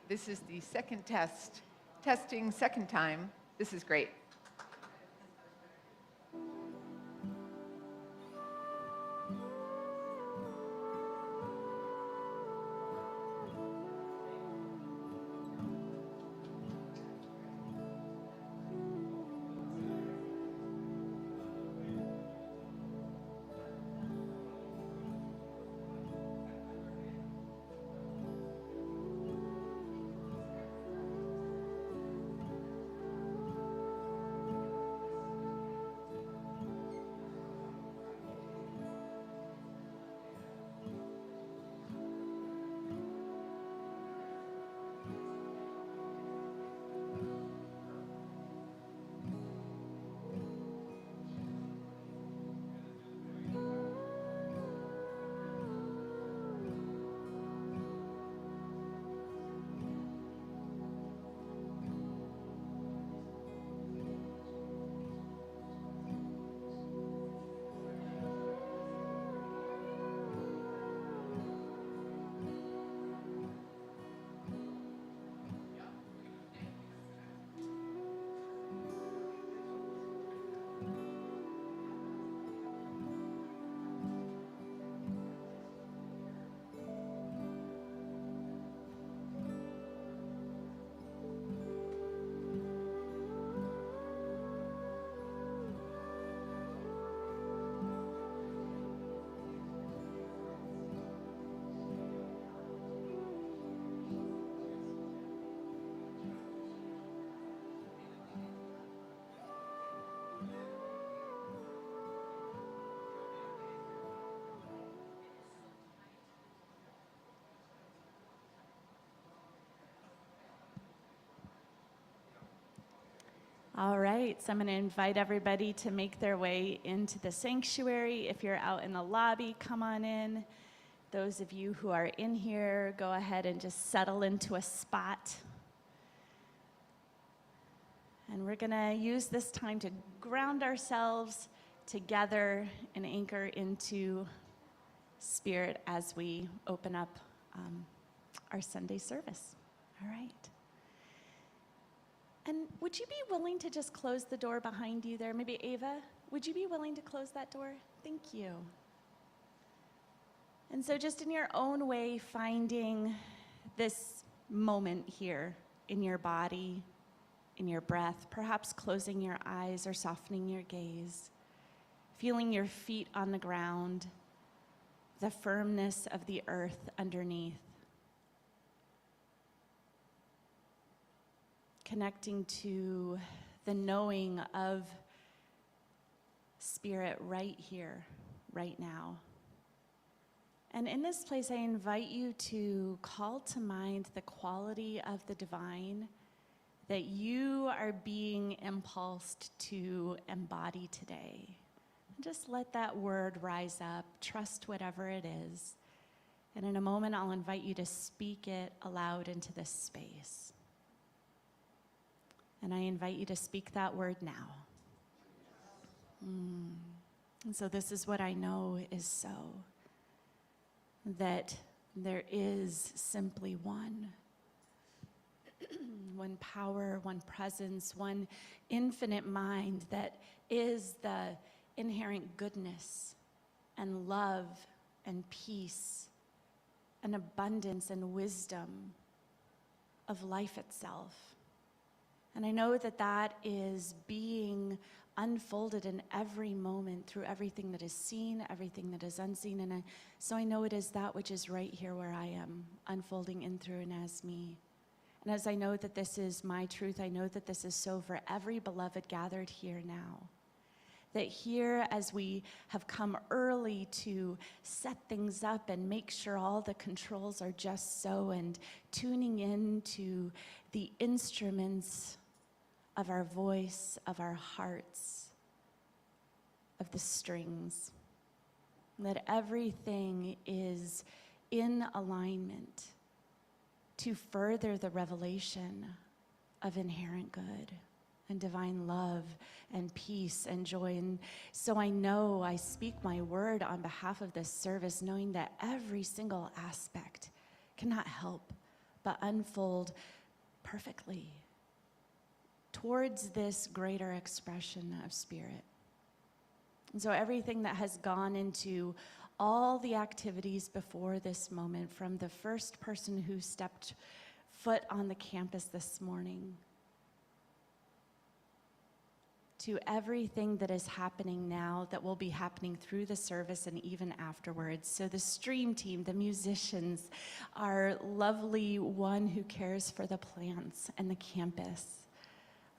This is the second test. Testing second time. This is great. All right, so I'm going to invite everybody to make their way into the sanctuary. If you're out in the lobby, come on in. Those of you who are in here, go ahead and just settle into a spot. And we're going to use this time to ground ourselves together and anchor into spirit as we open up our Sunday service. All right. And would you be willing to just close the door behind you there? Maybe Ava, would you be willing to close that door? Thank you. And so just in your own way, finding this moment here in your body, in your breath, perhaps closing your eyes or softening your gaze, feeling your feet on the ground, the firmness of the earth underneath. Connecting to the knowing of spirit right here, right now. And in this place, I invite you to call to mind the quality of the divine that you are being impulsed to embody today. And just let that word rise up, trust whatever it is. And in a moment, I'll invite you to speak it aloud into this space. And I invite you to speak that word now. And so this is what I know is so. That there is simply one. One power, one presence, one infinite mind that is the inherent goodness and love and peace and abundance and wisdom of life itself. And I know that that is being unfolded in every moment through everything that is seen, everything that is unseen. And so I know it is that which is right here where I am, unfolding in, through, and as me. And as I know that this is my truth, I know that this is so for every beloved gathered here now. That here, as we have come early to set things up and make sure all the controls are just so, and tuning in to the instruments of our voice, of our hearts, of the strings, that everything is in alignment to further the revelation of inherent good and divine love and peace and joy. And so I know I speak my word on behalf of this service, knowing that every single aspect cannot help but unfold perfectly towards this greater expression of spirit. And so everything that has gone into all the activities before this moment, from the first person who stepped foot on the campus this morning, to everything that is happening now, that will be happening through the service and even afterwards. So the stream team, the musicians, our lovely one who cares for the plants and the campus,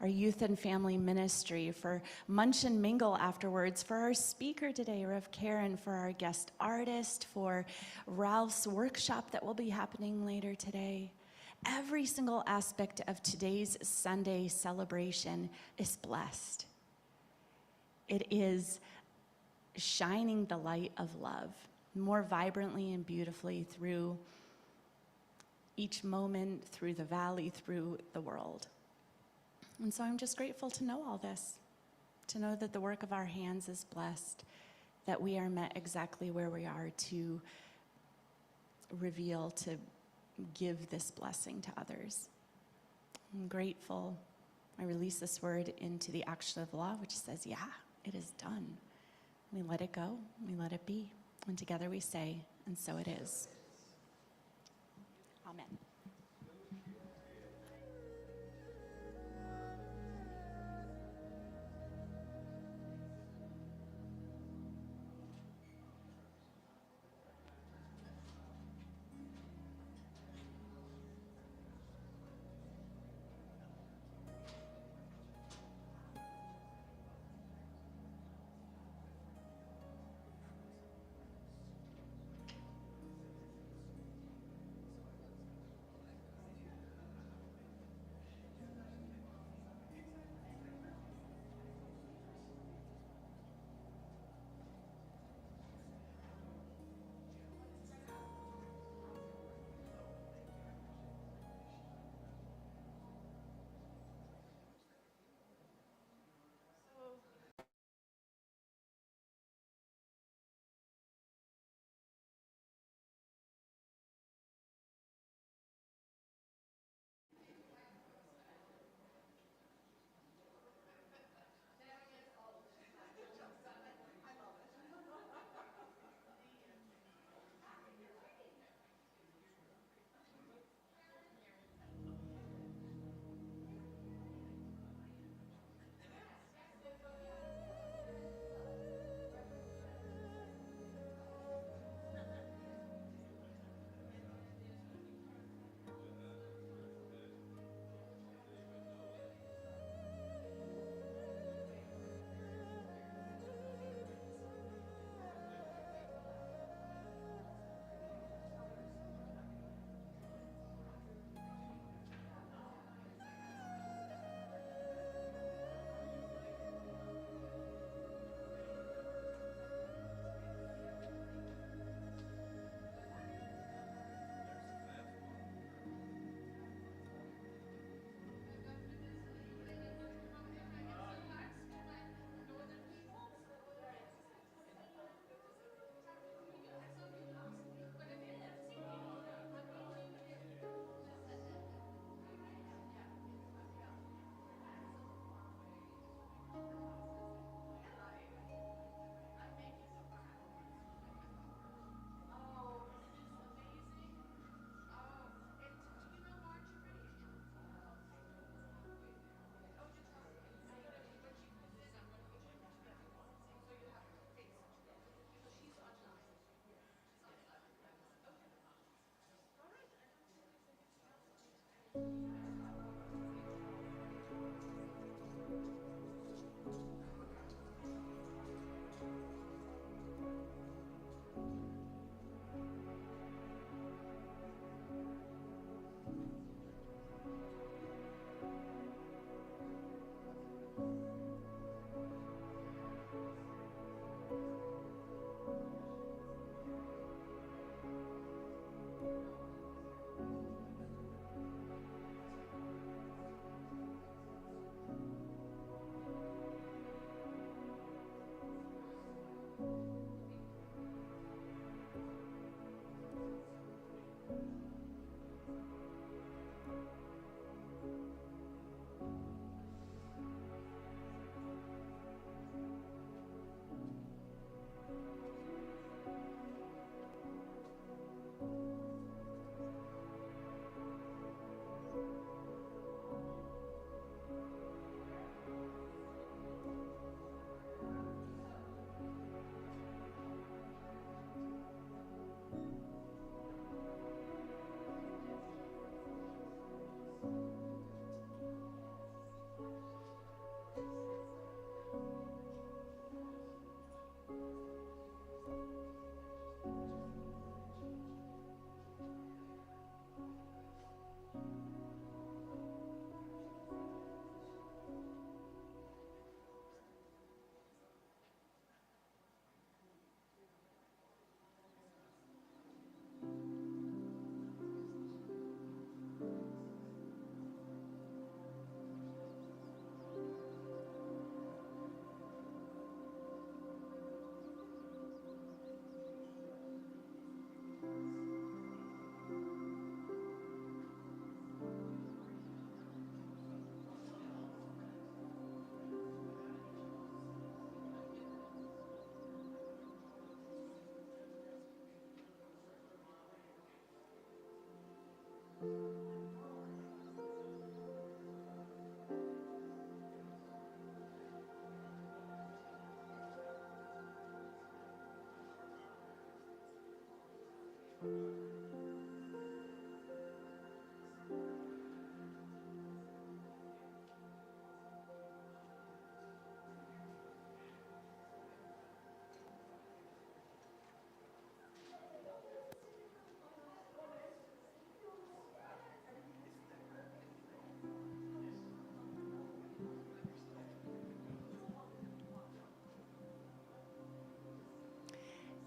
our youth and family ministry, for Munch and Mingle afterwards, for our speaker today, Rev. Karin, for our guest artist, for Ralph's workshop that will be happening later today. Every single aspect of today's Sunday celebration is blessed. It is shining the light of love more vibrantly and beautifully through each moment, through the valley, through the world. And so I'm just grateful to know all this, to know that the work of our hands is blessed, that we are met exactly where we are to reveal, to give this blessing to others. I'm grateful. I release this word into the action of the law, which says, yeah, it is done. We let it go, we let it be. And together we say, and so it is. Amen.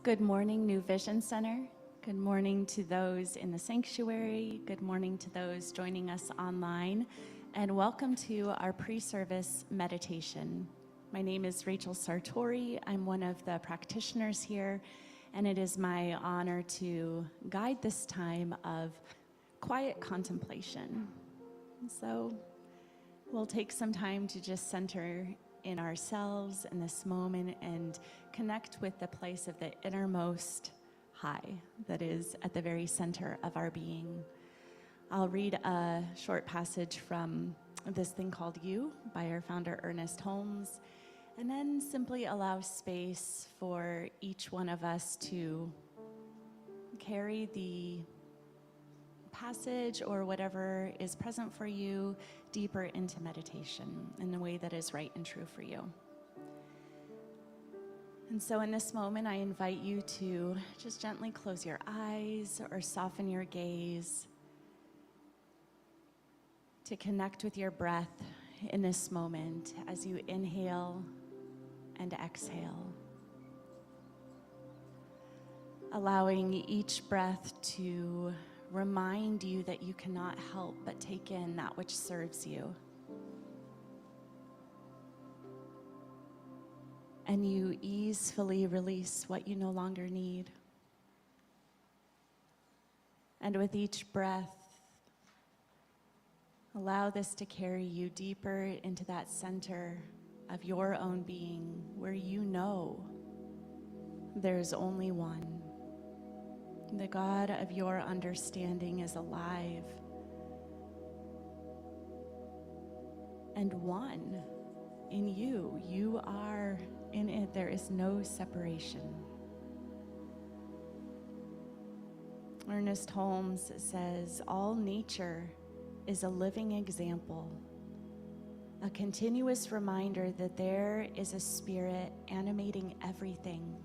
Good morning, New Vision Center. Good morning to those in the sanctuary. Good morning to those joining us online. And welcome to our pre-service meditation. My name is Rachel Sartori. I'm one of the practitioners here, and it is my honor to guide this time of quiet contemplation. So we'll take some time to just center in ourselves in this moment and connect with the place of the innermost high that is at the very center of our being. I'll read a short passage from this thing called You by our founder Ernest Holmes, and then simply allow space for each one of us to carry the passage or whatever is present for you deeper into meditation in the way that is right and true for you. And so in this moment, I invite you to just gently close your eyes or soften your gaze, to connect with your breath in this moment as you inhale and exhale, allowing each breath to remind you that you cannot help but take in that which serves you. And you easily release what you no longer need. And with each breath, allow this to carry you deeper into that center of your own being where you know there's only one. The God of your understanding is alive and one in you. You are in it. There is no separation. Ernest Holmes says, all nature is a living example, a continuous reminder that there is a spirit animating everything,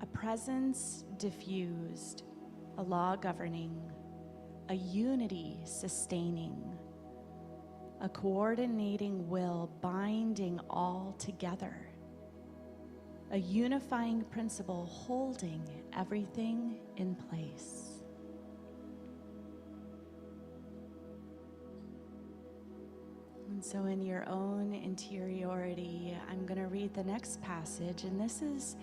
a presence diffused, a law governing, a unity sustaining, a coordinating will binding all together, a unifying principle holding everything in place. And so in your own interiority, I'm going to read the next passage, and this is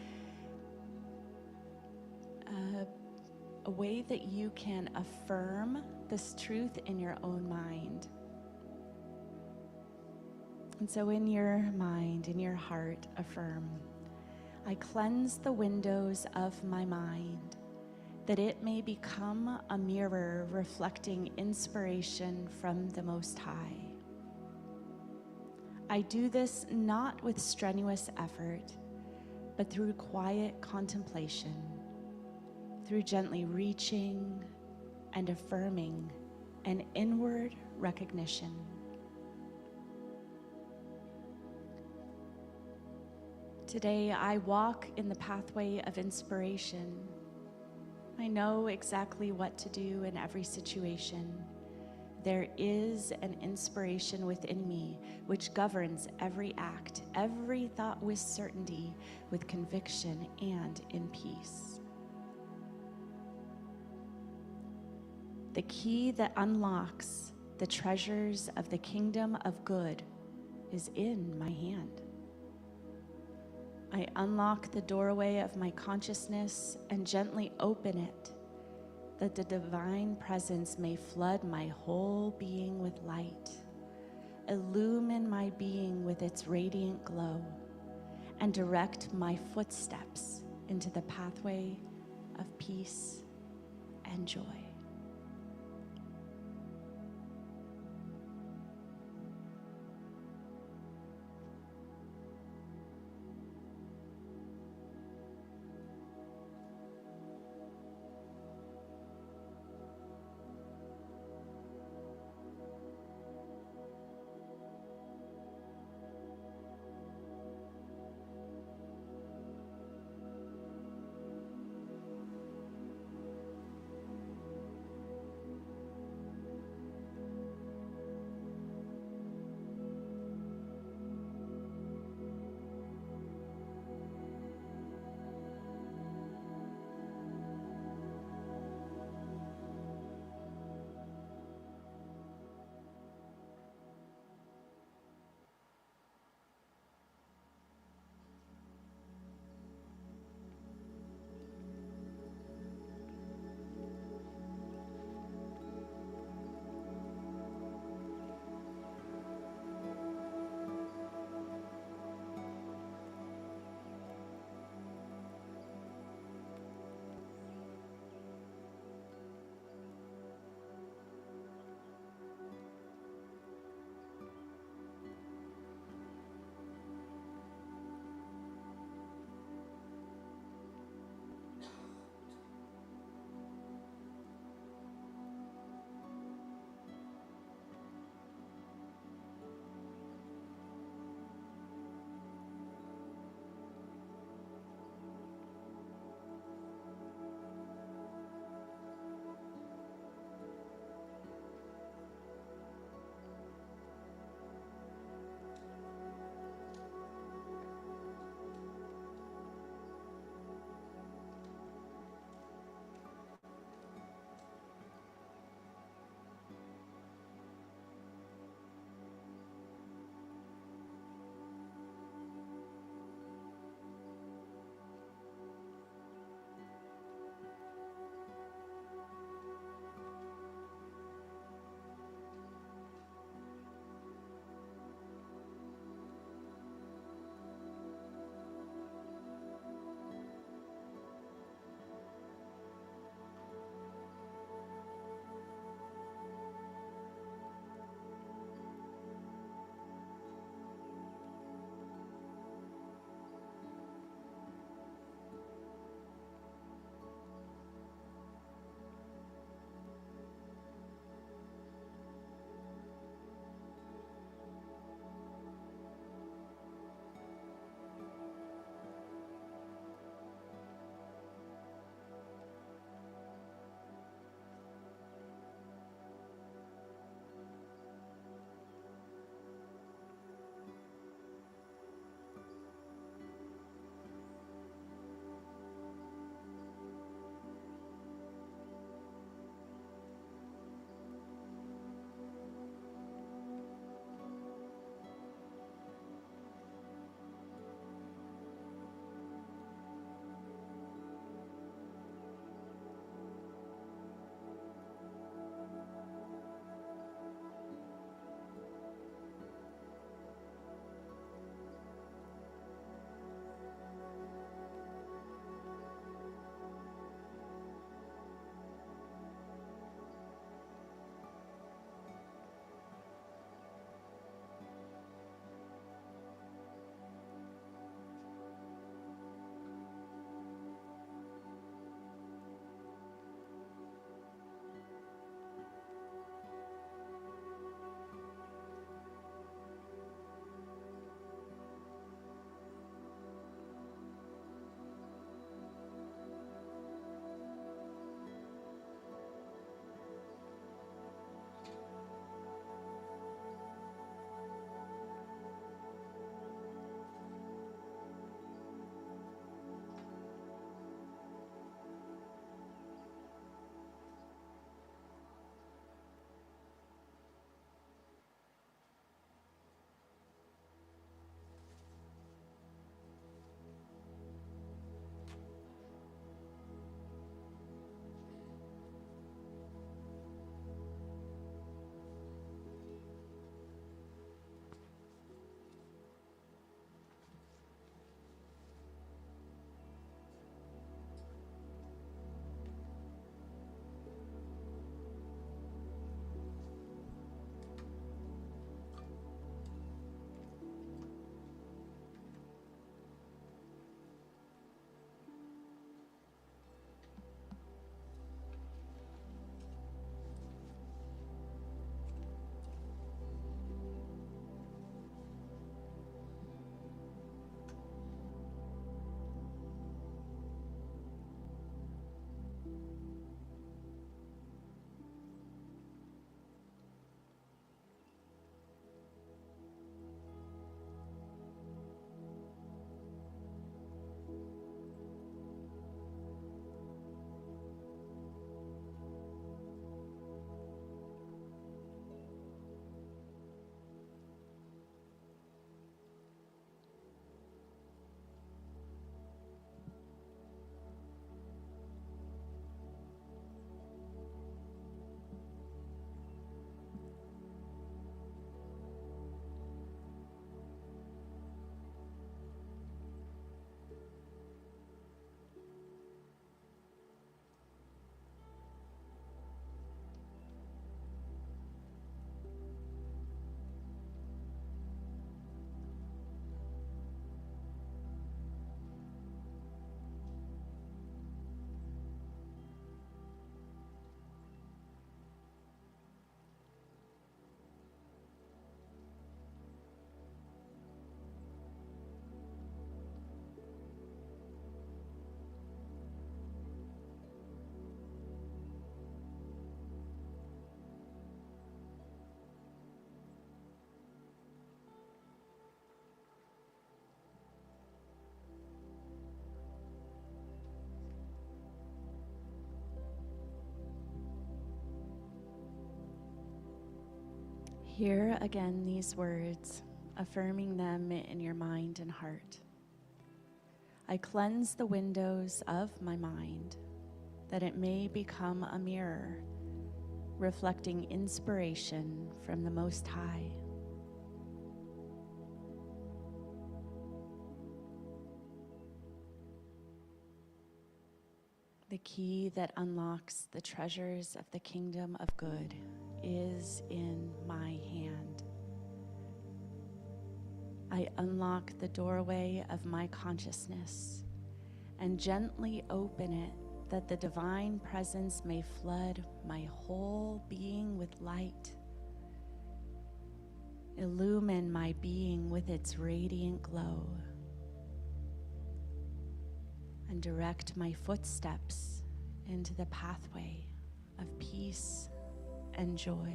a way that you can affirm this truth in your own mind. And so in your mind, in your heart, affirm, I cleanse the windows of my mind, that it may become a mirror reflecting inspiration from the Most High. I do this not with strenuous effort, but through quiet contemplation, through gently reaching and affirming an inward recognition. Today, I walk in the pathway of inspiration. I know exactly what to do in every situation. There is an inspiration within me which governs every act, every thought with certainty, with conviction, and in peace. The key that unlocks the treasures of the kingdom of good is in my hand. I unlock the doorway of my consciousness and gently open it, that the divine presence may flood my whole being with light, illumine my being with its radiant glow, and direct my footsteps into the pathway of peace and joy. Hear again these words, affirming them in your mind and heart. I cleanse the windows of my mind, that it may become a mirror, reflecting inspiration from the Most High. The key that unlocks the treasures of the kingdom of good is in my hand. I unlock the doorway of my consciousness and gently open it that the divine presence may flood my whole being with light, illumine my being with its radiant glow, and direct my footsteps into the pathway of peace and joy.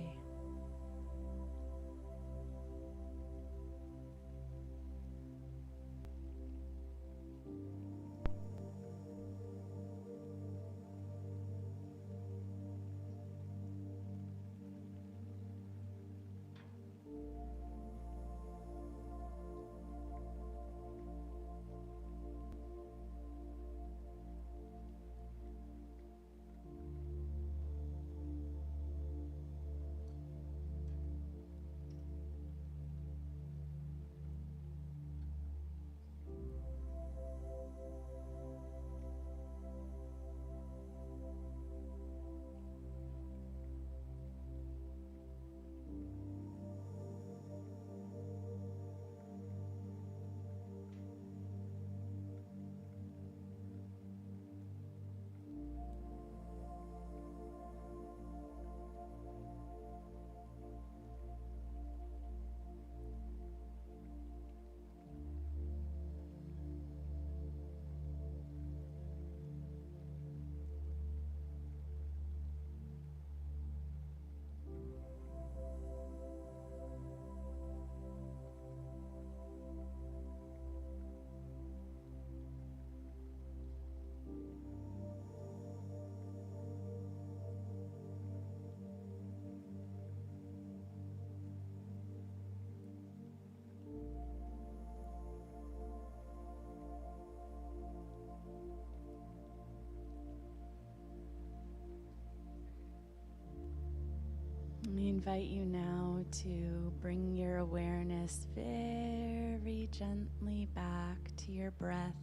We invite you now to bring your awareness very gently back to your breath,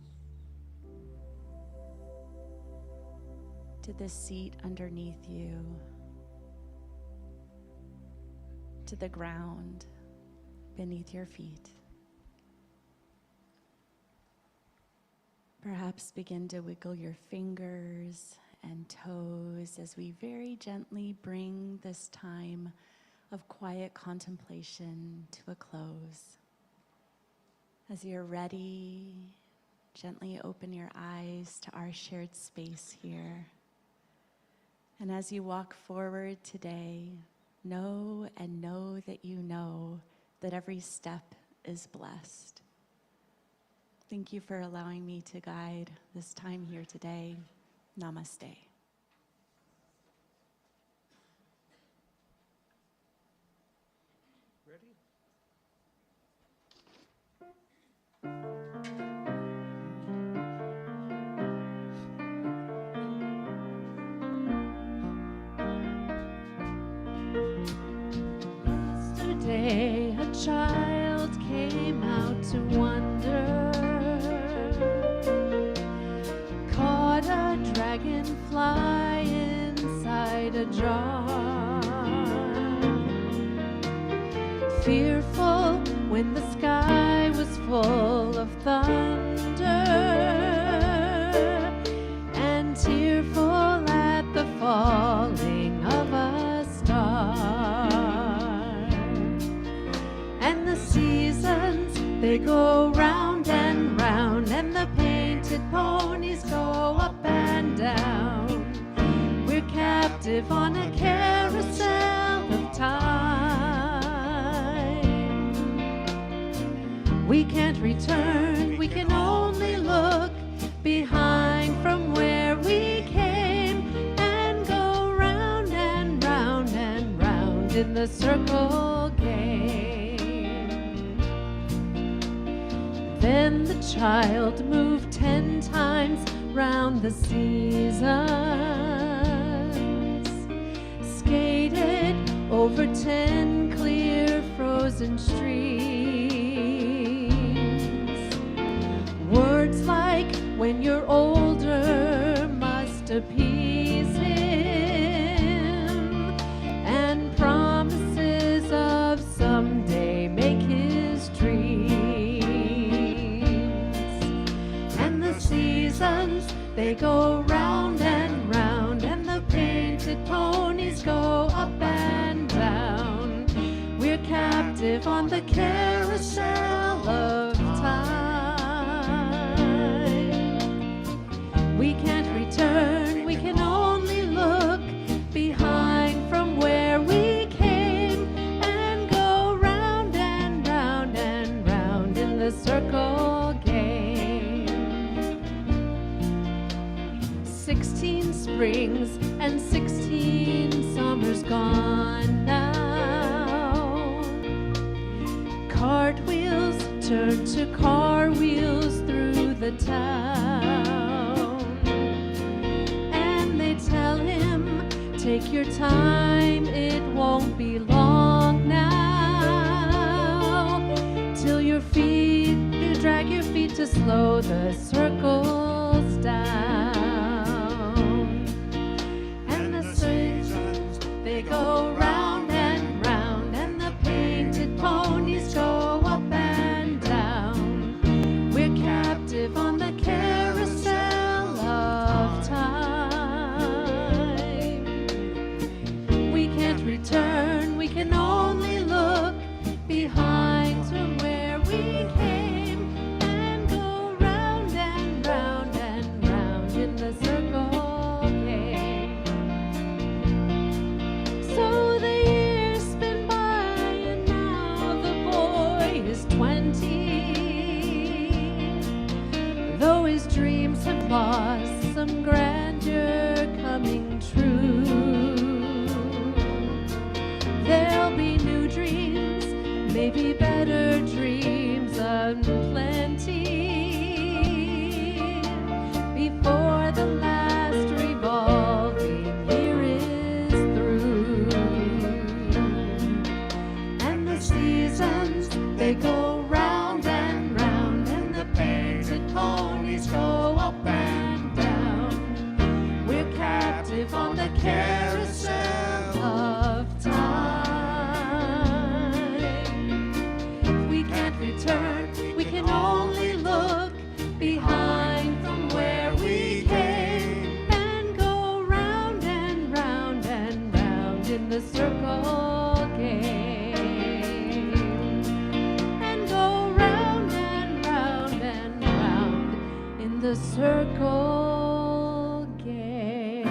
to the seat underneath you, to the ground beneath your feet. Perhaps begin to wiggle your fingers and toes as we very gently bring this time of quiet contemplation to a close. As you're ready, gently open your eyes to our shared space here. And as you walk forward today, know that you know that every step is blessed. Thank you for allowing me to guide this time here today. Namaste. Ready? Yesterday, a child came out to wander. A dragonfly inside a jar. Fearful when the sky was full of thunder, and tearful at the falling of a star. And the seasons, they go round and round, and the painted ponies go up and down. We're captive on a carousel of time. We can't return, we can only look behind from where we came, and go round and round and round in the circle game. child moved 10 times round the seasons, skated over 10 clear frozen streams. Words like when you're older must appease him, and promises of someday make his dreams. And the seasons, they go round and round, and the painted ponies go up and down. We're captive on the carousel of time. We can't return, we can only look behind from where we came, and go round and round and round in the circle game. 16 springs and 16 summers gone now. Cartwheels turn to car wheels through the town, and they tell him, take your time, it won't be long now, till your feet, you drag your feet to slow the circles down. And the seasons, they go round and round, and the painted ponies go up and down. We're captive on the carousel of time. We can't return, we can only look behind from where we came, and go round and round and round in the circle game. So the years spin by, and now the boy is 20. Though his dreams have lost some grandeur coming true, there'll be new dreams, maybe better dreams and plenty, before the last revolving year is through. And the seasons, they go round and round, and the painted ponies go up and down. We're captive on the carousel of time. We can't return, we can only look behind from where we came, and go round and round and round in the circle game, and go round and round and round in the circle game.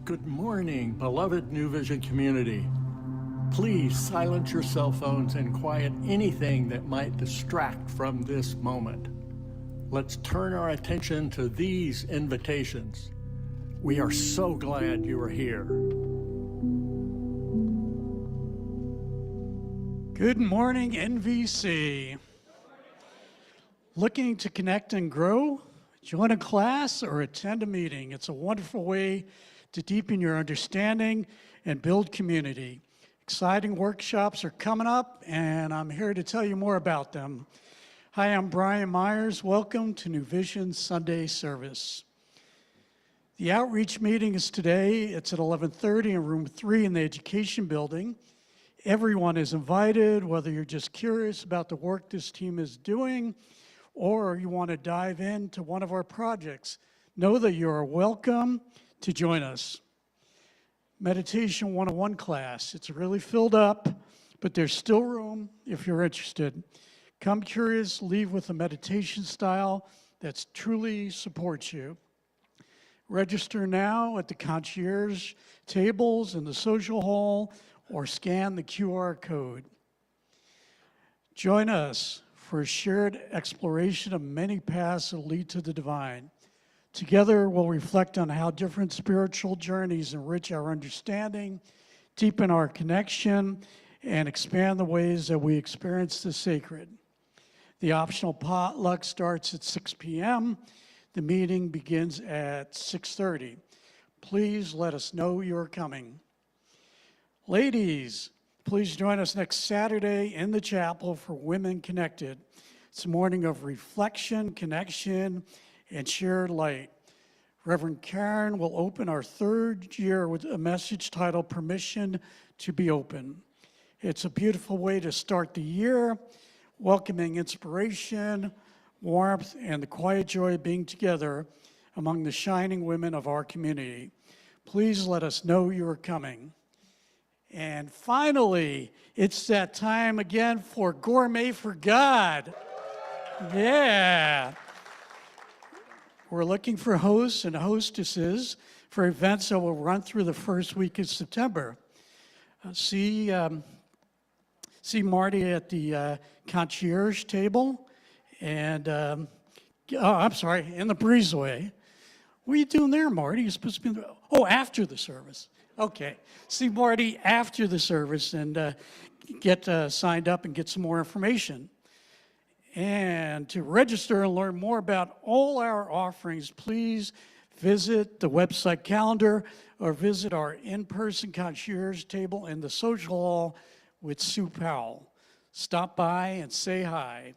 Good morning, beloved New Vision community. Please silence your cell phones and quiet anything that might distract from this moment. Let's turn our attention to these invitations. We are so glad you are here. Good morning, NVC. Looking to connect and grow? Join a class or attend a meeting. It's a wonderful way to deepen your understanding and build community. Exciting workshops are coming up, and I'm here to tell you more about them. Hi, I'm Brian Myers. Welcome to New Vision Sunday service. The outreach meeting is today. It's at 11:30 in room 3 in the education building. Everyone is invited, whether you're just curious about the work this team is doing or you want to dive into one of our projects. Know that you are welcome to join us. Meditation 101 class. It's really filled up, but there's still room if you're interested. Come curious, leave with a meditation style that truly supports you. Register now at the concierge tables in the social hall or scan the QR code. Join us for a shared exploration of many paths that lead to the divine. Together, we'll reflect on how different spiritual journeys enrich our understanding, deepen our connection, and expand the ways that we experience the sacred. The optional potluck starts at 6 p.m. The meeting begins at 6:30. Please let us know you're coming. Ladies, please join us next Saturday in the chapel for Women Connected. It's a morning of reflection, connection, and shared light. Reverend Karin will open our third year with a message titled Permission to be Open. It's a beautiful way to start the year, welcoming inspiration, warmth, and the quiet joy of being together among the shining women of our community. Please let us know you are coming. And finally, it's that time again for Gourmet for God. Yeah. We're looking for hosts and hostesses for events that will run through the first week of September. See Marty at the concierge table and, in the breezeway. What are you doing there, Marty? You're supposed to be after the service. Okay. See Marty after the service and get signed up and get some more information. And to register and learn more about all our offerings, please visit the website calendar or visit our in-person concierge table in the social hall with Sue Powell. Stop by and say hi.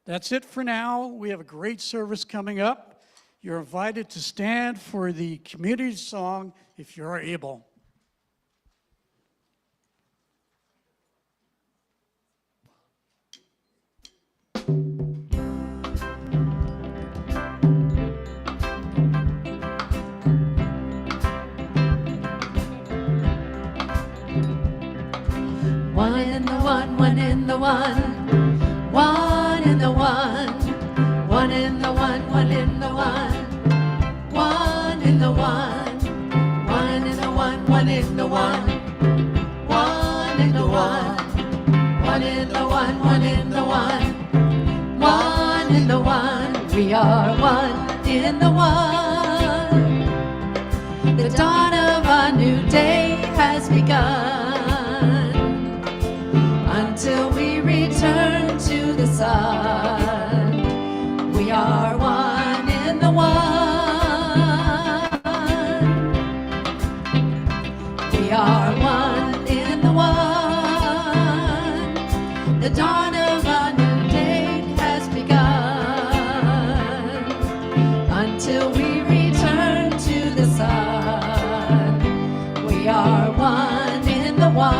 That's it for now. We have a great service coming up. You're invited to stand for the community song if you're able. One in the one, one in the one, one in the one, one in the one, one in the one, one in the one, one in the one, one in the one, one in the one, one in the one, one in the one, one in the one. We are one in the one. The dawn of a new day has begun. Until we return to the sun, we are one in the one. We are one in the one. The dawn of a new day has begun. Until we return to the sun, we are one in the one.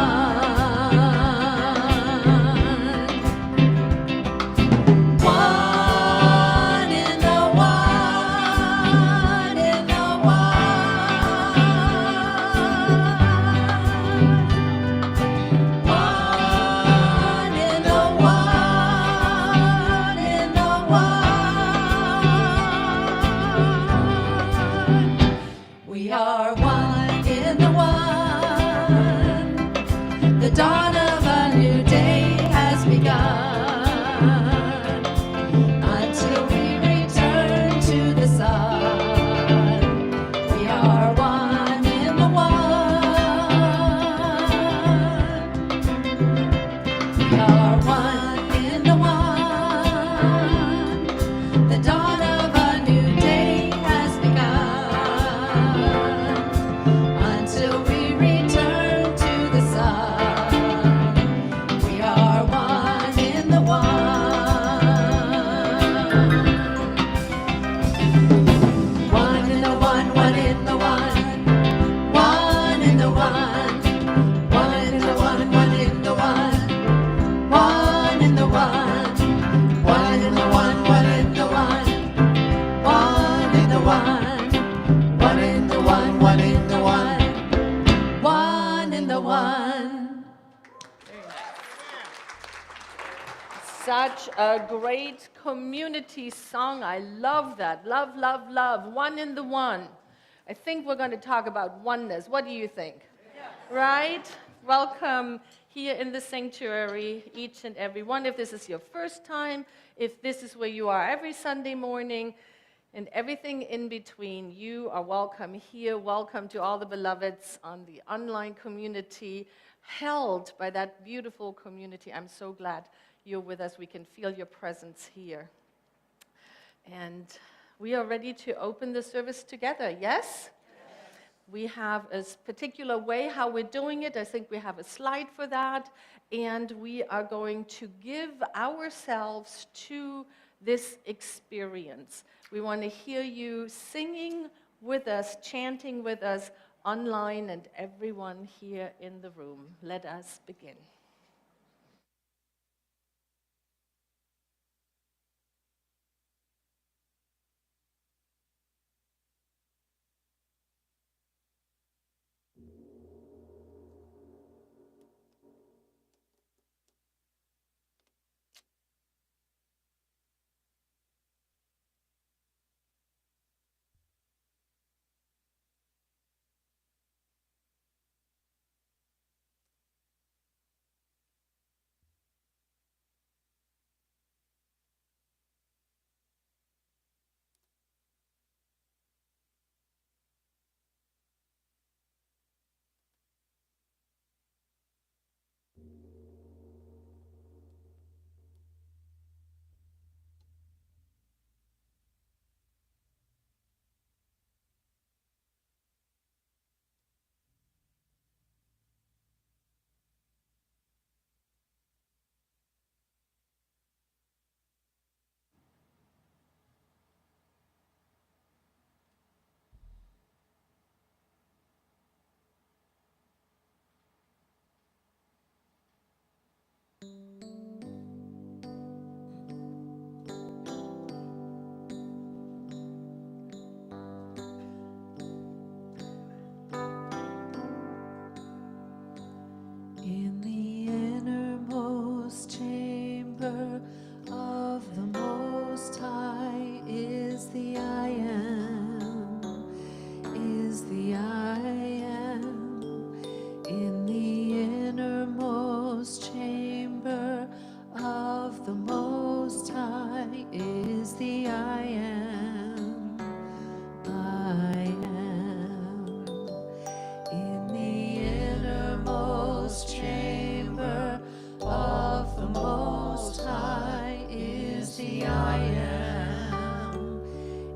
The dawn of a new day has begun. Until we return to the sun, we are one in the one. We are one in the one. The dawn of a new day has begun. Until we return to the sun. Such a great community song. I love that. Love, love, love. One in the one. I think we're going to talk about oneness. What do you think? Yeah. Right? Welcome here in the sanctuary, each and every one. If this is your first time, if this is where you are every Sunday morning, and everything in between. You are welcome here. Welcome to all the beloveds on the online community, held by that beautiful community. I'm so glad you're with us. We can feel your presence here. And we are ready to open the service together, yes? We have a particular way how we're doing it. I think we have a slide for that. And we are going to give ourselves to this experience. We want to hear you singing with us, chanting with us online, and everyone here in the room. Let us begin. In the innermost chamber of the Most High is the I am, is the I am. In the innermost chamber of the Most High is the I am, I am. In the innermost chamber of the Most High is the I am,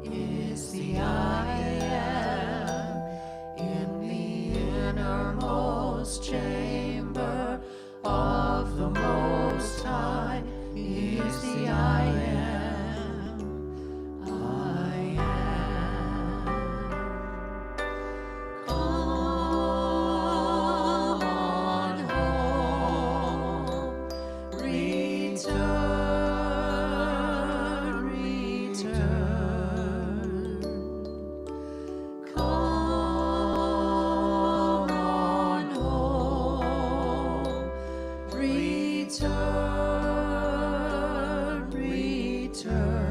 is the I am. In the innermost chamber of the Most High is the I am, I am. Come on home, return, return. Come on home, return, return.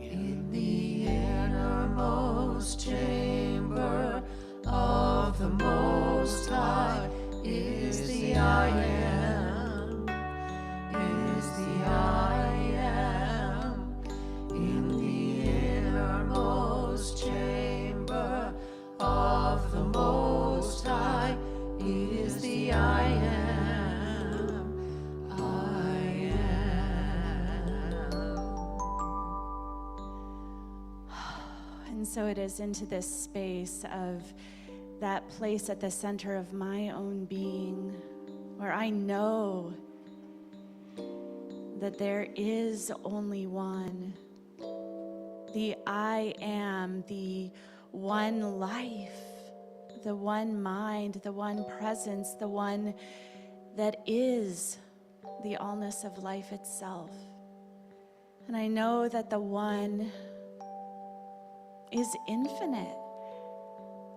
In the innermost chamber of the Most High is the I am, is the I am. In the innermost chamber of the Most High is the I am, I am. And so it is into this space of that place at the center of my own being where I know that there is only one. The I am, the one life, the one mind, the one presence, the one that is the allness of life itself. And I know that the one is infinite.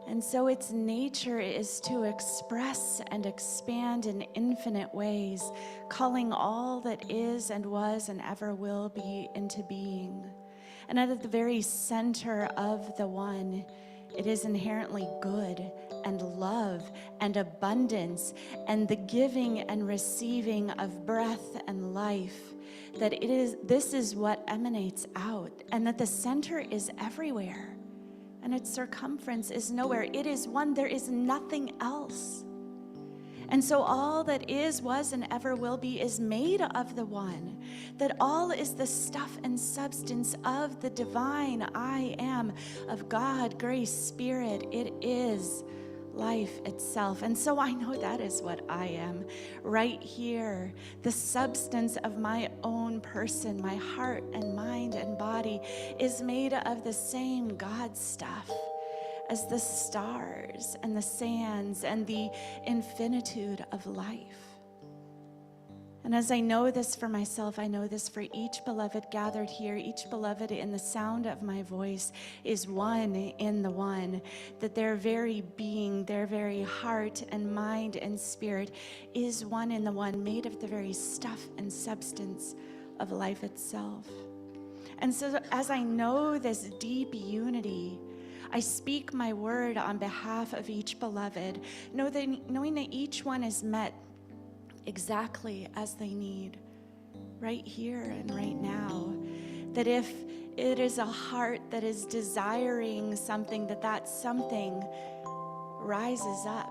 And so its nature is to express and expand in infinite ways, calling all that is and was and ever will be into being. And at the very center of the one, it is inherently good and love and abundance and the giving and receiving of breath and life, that this is what emanates out, and that the center is everywhere and its circumference is nowhere. It is one, there is nothing else. And so all that is, was, and ever will be is made of the one, that all is the stuff and substance of the divine I am, of God, grace, spirit. It is life itself. And so I know that is what I am right here. The substance of my own person, my heart and mind and body, is made of the same God stuff as the stars and the sands and the infinitude of life. And as I know this for myself, I know this for each beloved gathered here, each beloved in the sound of my voice is one in the one, that their very being, their very heart and mind and spirit is one in the one, made of the very stuff and substance of life itself. And so as I know this deep unity, I speak my word on behalf of each beloved, knowing that each one is met exactly as they need, right here and right now. That if it is a heart that is desiring something, that something rises up.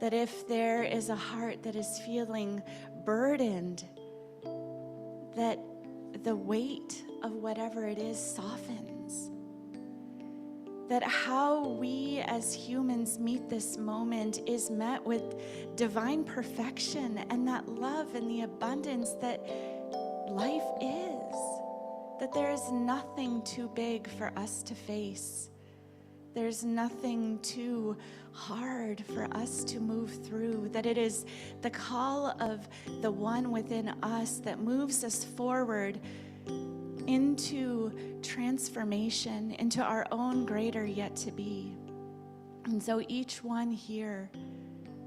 That if there is a heart that is feeling burdened, that the weight of whatever it is softens. That how we as humans meet this moment is met with divine perfection and that love and the abundance that life is. That there is nothing too big for us to face. There's nothing too hard for us to move through. That it is the call of the one within us that moves us forward into transformation, into our own greater yet to be. And so each one here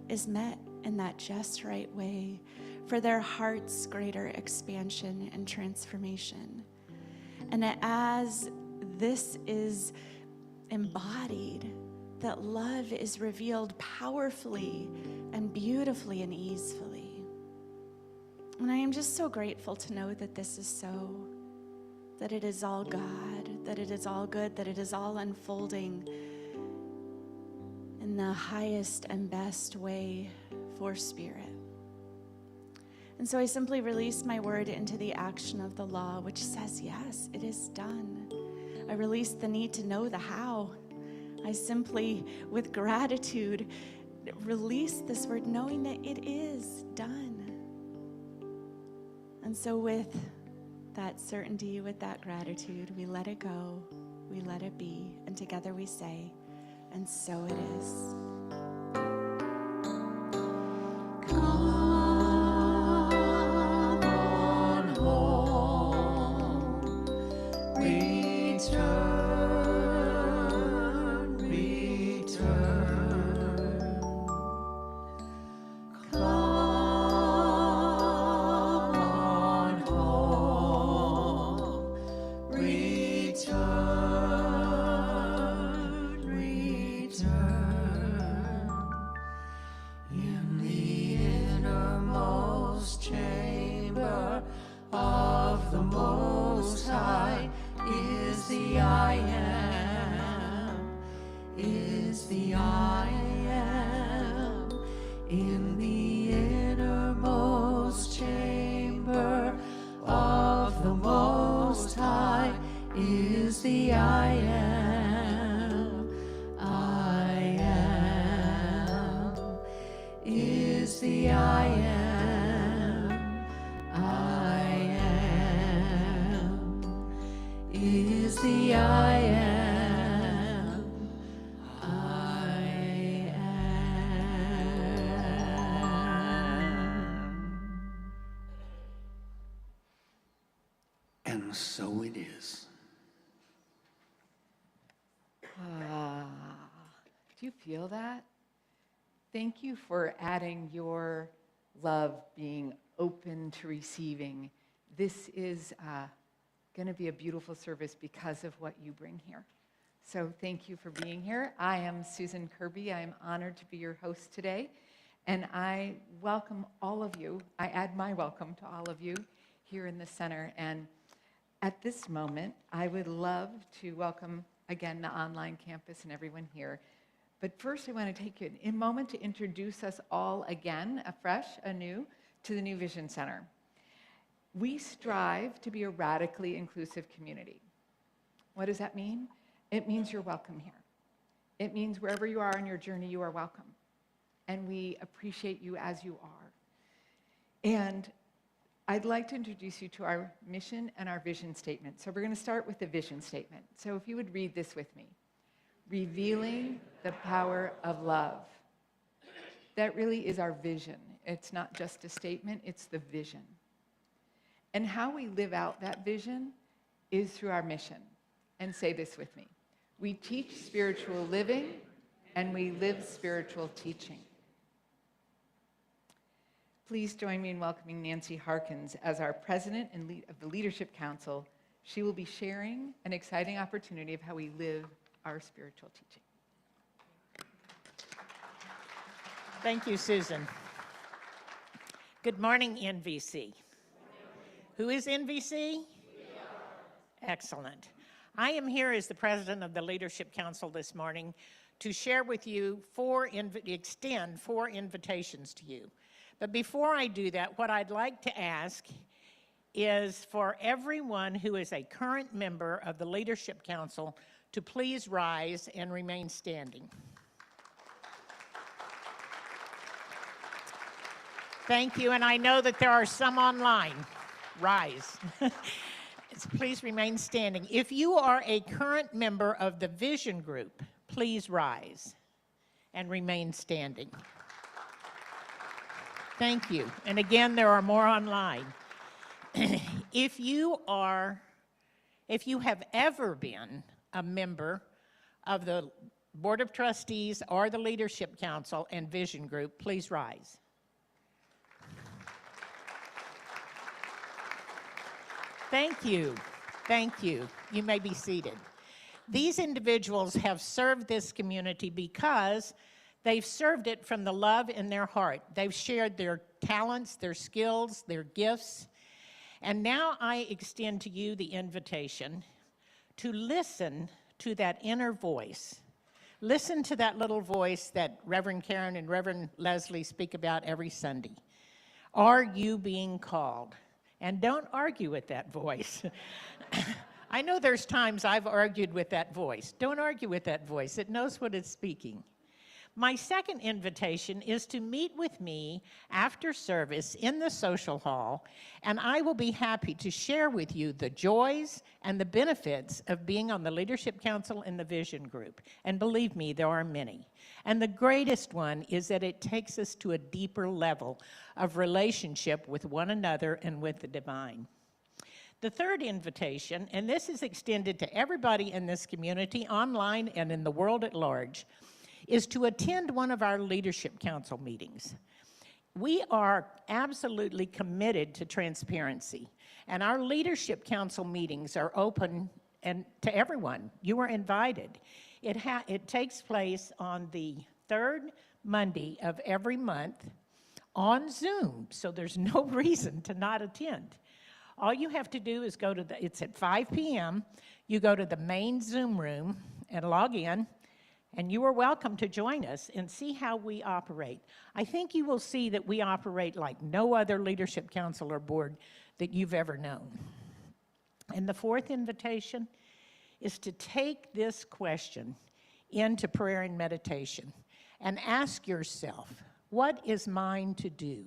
is met in that just right way for their heart's greater expansion and transformation. And as this is embodied, that love is revealed powerfully and beautifully and easily. And I am just so grateful to know that this is so. That it is all God, that it is all good, that it is all unfolding in the highest and best way for spirit. And so I simply release my word into the action of the law, which says, yes, it is done. I release the need to know the how. I simply, with gratitude, release this word, knowing that it is done. And so with that certainty, with that gratitude, we let it go, we let it be, and together we say, and so it is. Come on home, return, return. Come on home, return, return. In the innermost chamber of the Most High is the I am, is the I am. In the innermost chamber of the Most High is the I am, I am, is the I am, I am, is the I am, I am. And so it is. Do you feel that? Thank you for adding your love, being open to receiving. This is going to be a beautiful service because of what you bring here. So thank you for being here. I am Susan Kirby. I am honored to be your host today. And I welcome all of you. I add my welcome to all of you here in the center. And at this moment, I would love to welcome again the online campus and everyone here. But first, I want to take a moment to introduce us all again, afresh, anew, to the New Vision Center. We strive to be a radically inclusive community. What does that mean? It means you're welcome here. It means wherever you are on your journey, you are welcome. And we appreciate you as you are. And I'd like to introduce you to our mission and our vision statement. So we're going to start with the vision statement. So if you would read this with me. Revealing the power of love. That really is our vision. It's not just a statement, it's the vision. And how we live out that vision is through our mission. And say this with me. We teach spiritual living and we live spiritual teaching. Please join me in welcoming Nancy Harkins as our president and of the Leadership Council. She will be sharing an exciting opportunity of how we live our spiritual teaching. Thank you, Susan. Good morning, NVC. Who is NVC? Excellent. I am here as the president of the Leadership Council this morning to share with you extend four invitations to you. But before I do that, what I'd like to ask is for everyone who is a current member of the Leadership Council to please rise and remain standing. Thank you, and I know that there are some online. Rise. Please remain standing. If you are a current member of the Vision Group, please rise and remain standing. Thank you. And again, there are more online. If you have ever been a member of the Board of Trustees or the Leadership Council and Vision Group, please rise. Thank you. Thank you. You may be seated. These individuals have served this community because they've served it from the love in their heart. They've shared their talents, their skills, their gifts. And now I extend to you the invitation to listen to that inner voice. Listen to that little voice that Reverend Karin and Reverend Leslie speak about every Sunday. Are you being called? And don't argue with that voice. I know there's times I've argued with that voice. Don't argue with that voice. It knows what it's speaking. My second invitation is to meet with me after service in the social hall, and I will be happy to share with you the joys and the benefits of being on the Leadership Council and the Vision Group. And believe me, there are many. And the greatest one is that it takes us to a deeper level of relationship with one another and with the divine. The third invitation, and this is extended to everybody in this community, online and in the world at large, is to attend one of our Leadership Council meetings. We are absolutely committed to transparency, and our Leadership Council meetings are open and to everyone. You are invited. It takes place on the third Monday of every month on Zoom, so there's no reason to not attend. All you have to do is it's at 5 p.m., you go to the main Zoom room and log in, and you are welcome to join us and see how we operate. I think you will see that we operate like no other Leadership Council or board that you've ever known. And the fourth invitation is to take this question into prayer and meditation and ask yourself, what is mine to do?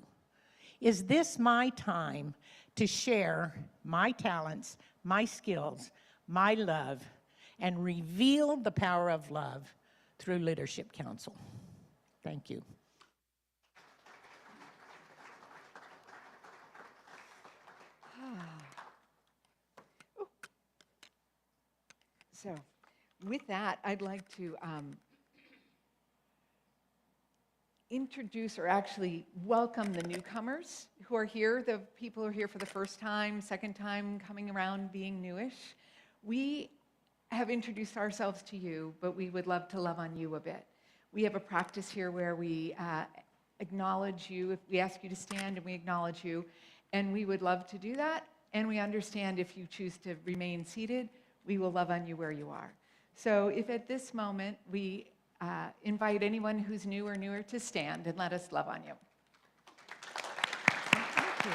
Is this my time to share my talents, my skills, my love, and reveal the power of love through Leadership Council? Thank you. So with that, I'd like to introduce or actually welcome the newcomers who are here, the people who are here for the first time, second time, coming around, being newish. We have introduced ourselves to you, but we would love to love on you a bit. We have a practice here where we acknowledge you. If we ask you to stand and we acknowledge you, and we would love to do that. And we understand if you choose to remain seated, we will love on you where you are. So if at this moment we invite anyone who's new or newer to stand and let us love on you. Thank you.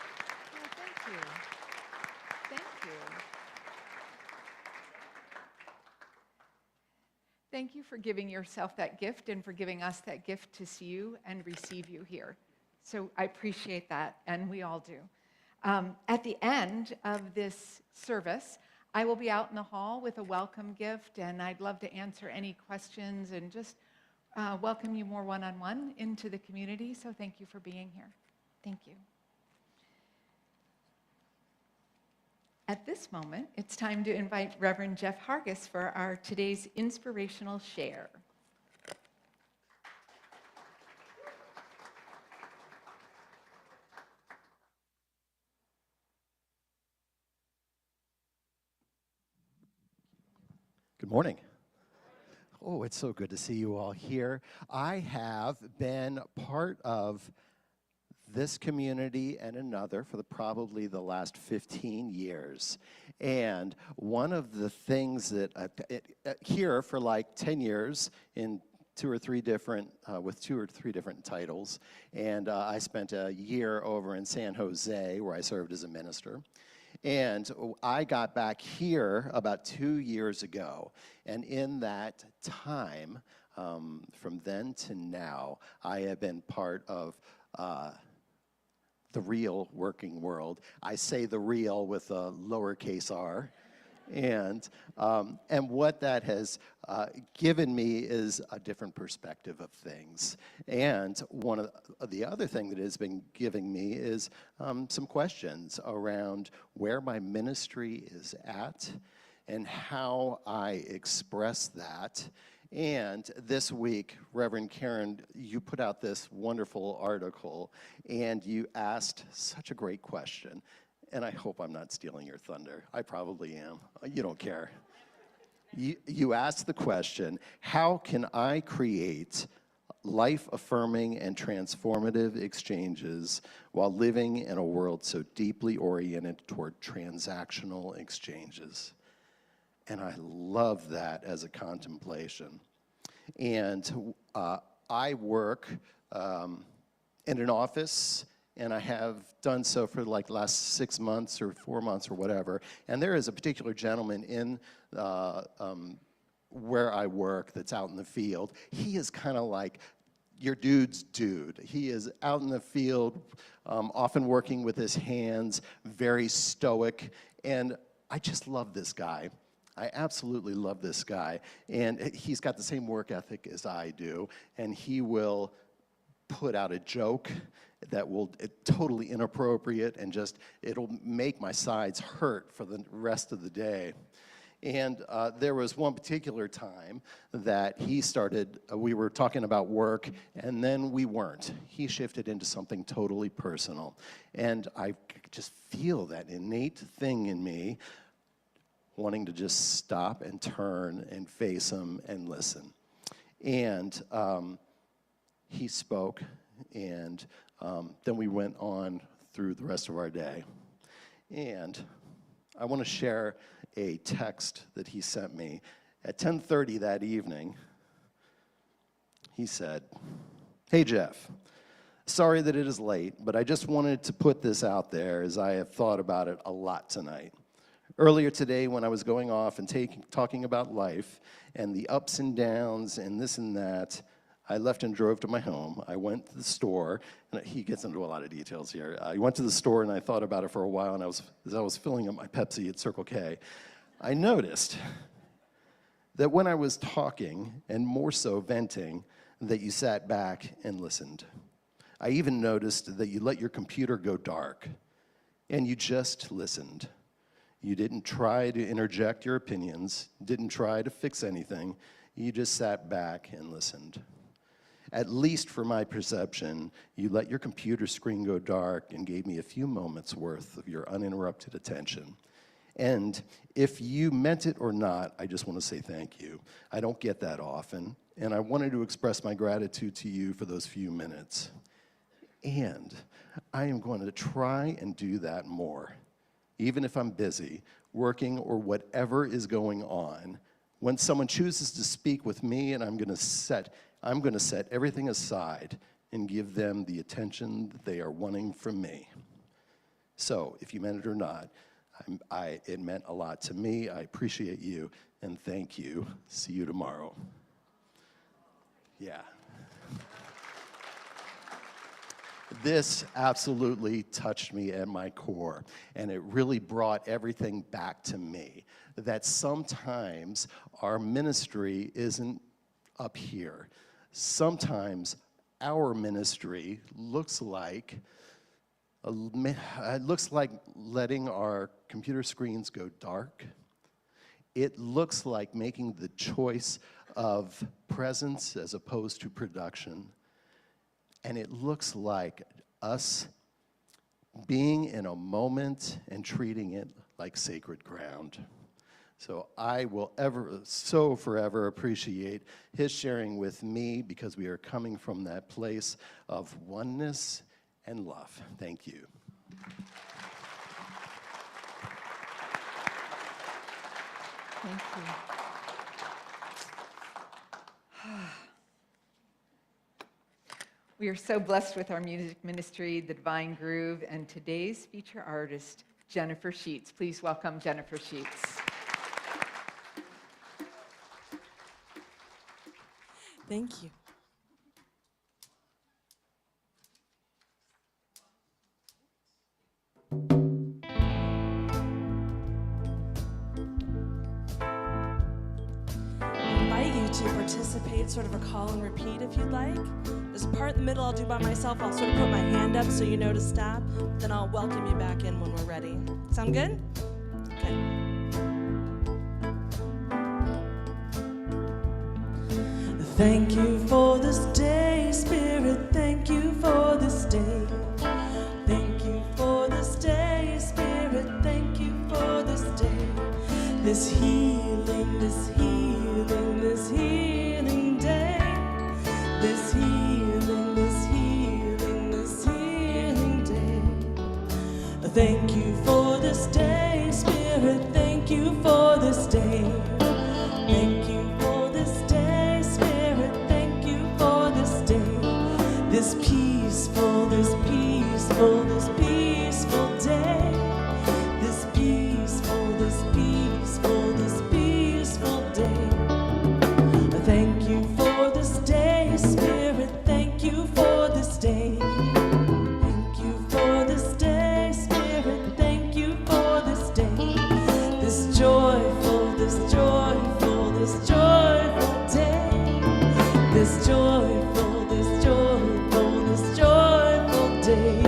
Thank you. Thank you. Thank you for giving yourself that gift and for giving us that gift to see you and receive you here. So I appreciate that, and we all do. At the end of this service, I will be out in the hall with a welcome gift, and I'd love to answer any questions and just welcome you more one-on-one into the community. So thank you for being here. Thank you. At this moment, it's time to invite Reverend Jeff Hargis for our today's inspirational share. Good morning. Oh, it's so good to see you all here. I have been part of this community and another for probably the last 15 years. And one of the things that here for like 10 years in with two or three different titles. And I spent a year over in San Jose where I served as a minister. And I got back here about 2 years ago. And in that time, from then to now, I have been part of the real working world. I say the real with a lowercase r. And what that has given me is a different perspective of things. And one of the other thing that has been giving me is some questions around where my ministry is at and how I express that. And this week, Reverend Karin, you put out this wonderful article, and you asked such a great question. And I hope I'm not stealing your thunder. I probably am. You don't care. You asked the question, how can I create life-affirming and transformative exchanges while living in a world so deeply oriented toward transactional exchanges? And I love that as a contemplation. And I work in an office, and I have done so for like the last 6 months or 4 months or whatever. And there is a particular gentleman in where I work that's out in the field. He is kind of like your dude's dude. He is out in the field, often working with his hands, very stoic. And I just love this guy. I absolutely love this guy. And he's got the same work ethic as I do. And he will put out a joke that will totally inappropriate and just it'll make my sides hurt for the rest of the day. And there was one particular time that he started, we were talking about work, and then we weren't. He shifted into something totally personal. And I just feel that innate thing in me wanting to just stop and turn and face him and listen. And he spoke, and then we went on through the rest of our day. And I want to share a text that he sent me. At 10:30 that evening, he said, "Hey Jeff, sorry that it is late, but I just wanted to put this out there as I have thought about it a lot tonight. Earlier today when I was going off and talking about life and the ups and downs and this and that, I left and drove to my home. I went to the store, and he gets into a lot of details here. I went to the store and I thought about it for a while, and as I was filling up my Pepsi at Circle K, I noticed that when I was talking, and more so venting, that you sat back and listened. I even noticed that you let your computer go dark, and you just listened. You didn't try to interject your opinions, didn't try to fix anything. You just sat back and listened. At least for my perception, you let your computer screen go dark and gave me a few moments worth of your uninterrupted attention. And if you meant it or not, I just want to say thank you. I don't get that often, and I wanted to express my gratitude to you for those few minutes. And I am going to try and do that more, even if I'm busy, working, or whatever is going on. When someone chooses to speak with me, and I'm going to set everything aside and give them the attention that they are wanting from me. So, if you meant it or not, it meant a lot to me. I appreciate you, and thank you. See you tomorrow. Yeah. This absolutely touched me at my core, and it really brought everything back to me, that sometimes our ministry isn't up here. Sometimes our ministry looks like letting our computer screens go dark. It looks like making the choice of presence as opposed to production. And it looks like us being in a moment and treating it like sacred ground. So I will forever appreciate his sharing with me, because we are coming from that place of oneness and love. Thank you. Thank you. We are so blessed with our music ministry, The Divine Groove, and today's feature artist, Jennifer Sheets. Please welcome Jennifer Sheets. Thank you. I invite you to participate, sort of a call and repeat if you'd like. There's a part in the middle I'll do by myself. I'll sort of put my hand up so you know to stop. Then I'll welcome you back in when we're ready. Sound good? Okay. Thank you for this day, Spirit. Thank you for this day. Thank you for this day, Spirit. Thank you for this day. This healing, this healing, this healing day. This healing, this healing, this healing day. Thank you for this day, Spirit. Thank you for this day. Thank you for this day, Spirit. Thank you for this day. This peaceful, this peaceful, this peaceful day. This peaceful, this peaceful, this peaceful day. Thank you for this day, Spirit. Thank you for this day. Thank you for this day, Spirit. Thank you for this day. This joyful, this joyful, this joyful day. This joyful, this joyful, this joyful day.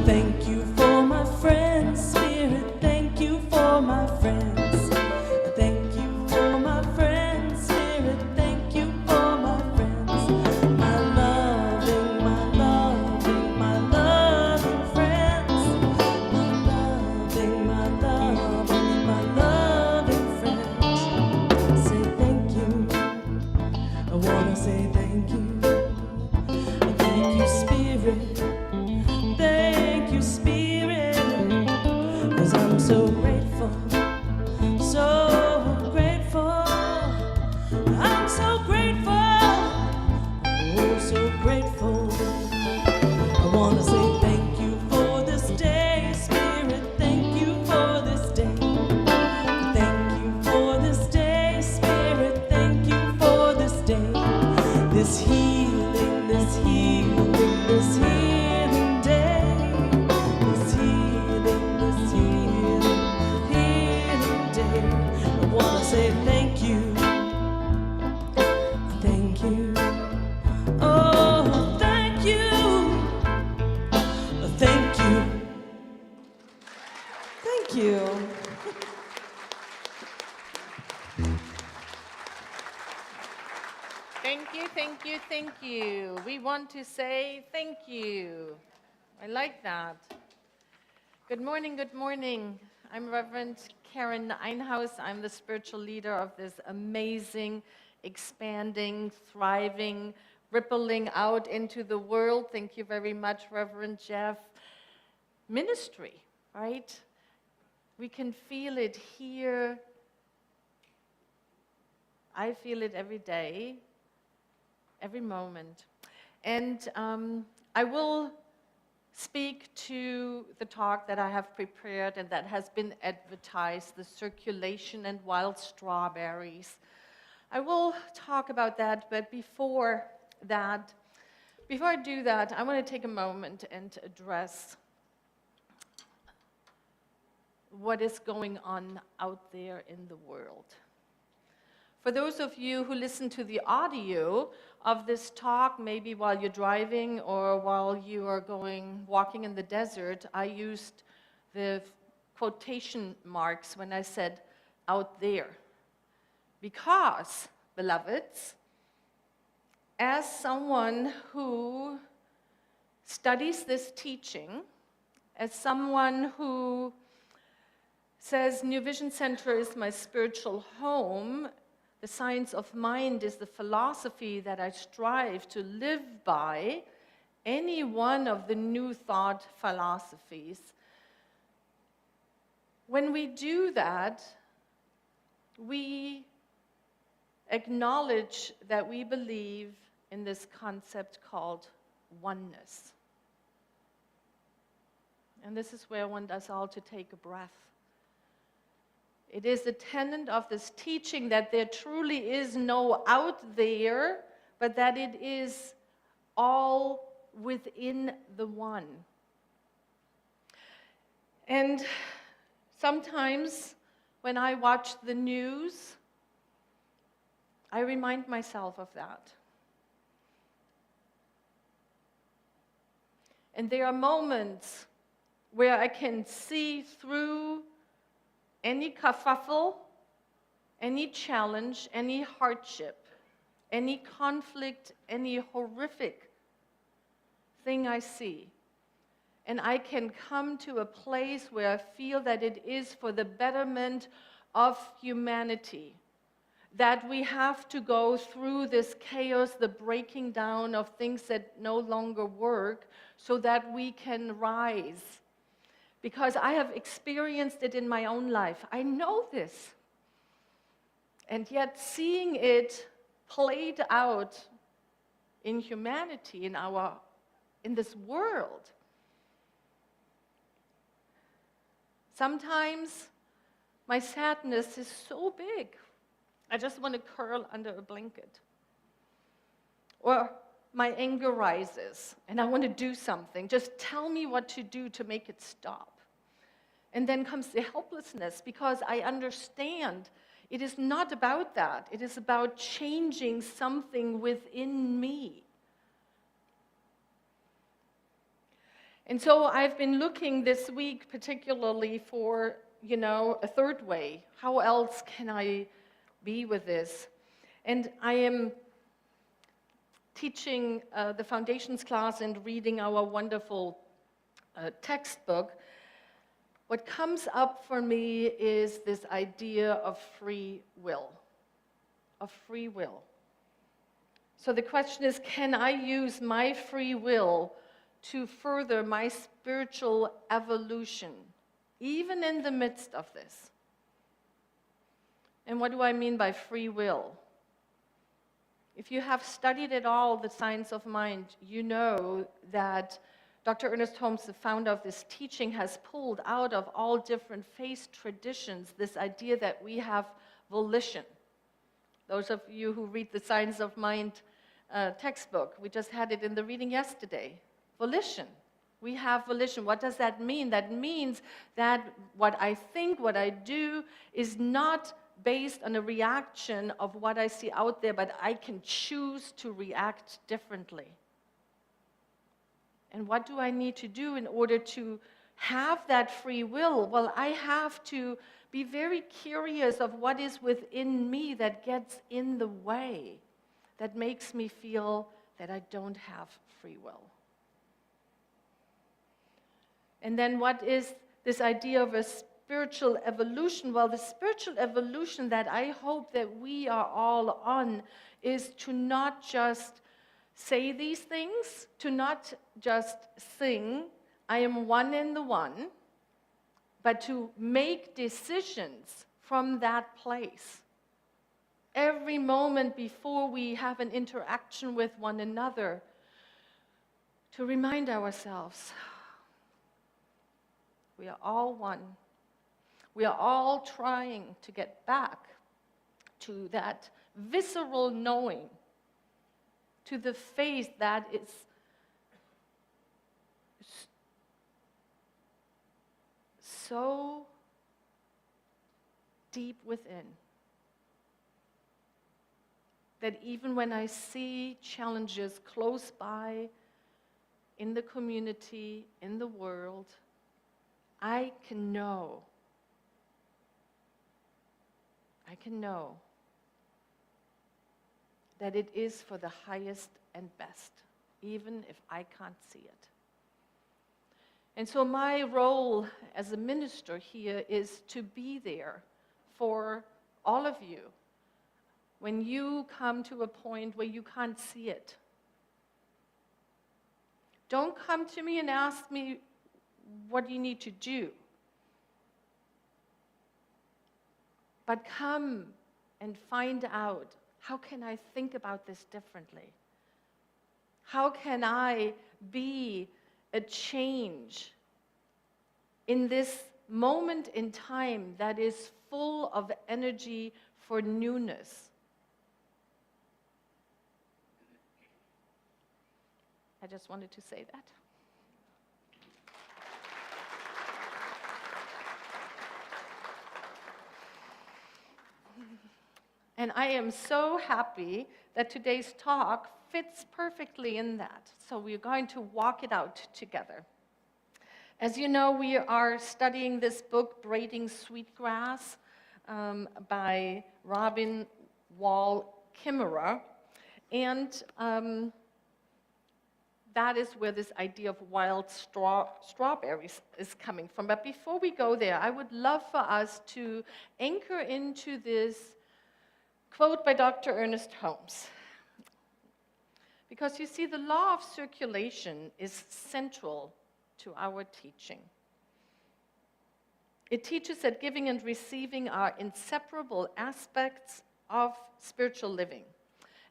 Thank you for my friends, Spirit. Thank you for my friends. Thank you for my friends, Spirit. Thank you for my friends. My loving, my loving, my loving friends. My loving, my loving, my loving friends. Say thank you. I wanna say thank you. Thank you, Spirit. Thank you, Spirit. 'Cause I'm so grateful. So grateful. I'm so grateful. Oh, so grateful. I want to say thank you for this day, Spirit. Thank you for this day. Thank you for this day, Spirit. Thank you for this day. This healing, this healing, this healing day. This healing, this healing, healing day. I want to say thank you. Thank you. Oh, thank you. Thank you. Thank you. Thank you, thank you, thank you. We want to say thank you. I like that. Good morning, good morning. I'm Reverend Karin Einhaus. I'm the spiritual leader of this amazing, expanding, thriving, rippling out into the world. Thank you very much, Reverend Jeff. Ministry, right? We can feel it here. I feel it every day, every moment. And I will speak to the talk that I have prepared and that has been advertised, the circulation and wild strawberries. I will talk about that, but before I do that, I want to take a moment and address what is going on out there in the world. For those of you who listen to the audio of this talk, maybe while you're driving or while you are walking in the desert, I used the quotation marks when I said out there. Because, beloveds, as someone who studies this teaching, as someone who says New Vision Center is my spiritual home, the science of mind is the philosophy that I strive to live by, any one of the new thought philosophies. When we do that, we acknowledge that we believe in this concept called oneness. And this is where I want us all to take a breath. It is a tenet of this teaching that there truly is no out there, but that it is all within the one. And sometimes when I watch the news, I remind myself of that. And there are moments where I can see through any kerfuffle, any challenge, any hardship, any conflict, any horrific thing I see. And I can come to a place where I feel that it is for the betterment of humanity, that we have to go through this chaos, the breaking down of things that no longer work, so that we can rise. Because I have experienced it in my own life. I know this. And yet seeing it played out in humanity, in this world, sometimes my sadness is so big, I just want to curl under a blanket. Or my anger rises, and I want to do something. Just tell me what to do to make it stop. And then comes the helplessness, because I understand it is not about that. It is about changing something within me. And so I've been looking this week particularly for, a third way. How else can I be with this? And I am teaching the foundations class and reading our wonderful textbook. What comes up for me is this idea of free will. Of free will. So the question is, can I use my free will to further my spiritual evolution, even in the midst of this? And what do I mean by free will? If you have studied at all the science of mind, you know that Dr. Ernest Holmes, the founder of this teaching, has pulled out of all different faith traditions this idea that we have volition. Those of you who read the Science of Mind textbook, we just had it in the reading yesterday. Volition. We have volition. What does that mean? That means that what I think, what I do, is not based on a reaction of what I see out there, but I can choose to react differently. And what do I need to do in order to have that free will? Well, I have to be very curious of what is within me that gets in the way, that makes me feel that I don't have free will. And then what is this idea of a spiritual evolution? Well, the spiritual evolution that I hope that we are all on is to not just say these things, to not just sing, I am one in the one, but to make decisions from that place. Every moment before we have an interaction with one another, to remind ourselves, we are all one. We are all trying to get back to that visceral knowing, to the faith that is so deep within, that even when I see challenges close by, in the community, in the world, I can know that it is for the highest and best, even if I can't see it. And so my role as a minister here is to be there for all of you when you come to a point where you can't see it. Don't come to me and ask me what you need to do, but come and find out, how can I think about this differently? How can I be a change in this moment in time that is full of energy for newness? I just wanted to say that. And I am so happy that today's talk fits perfectly in that. So we're going to walk it out together. As you know, we are studying this book, Braiding Sweetgrass, by Robin Wall Kimmerer. And that is where this idea of wild strawberries is coming from. But before we go there, I would love for us to anchor into this quote by Dr. Ernest Holmes. Because you see, the law of circulation is central to our teaching. It teaches that giving and receiving are inseparable aspects of spiritual living.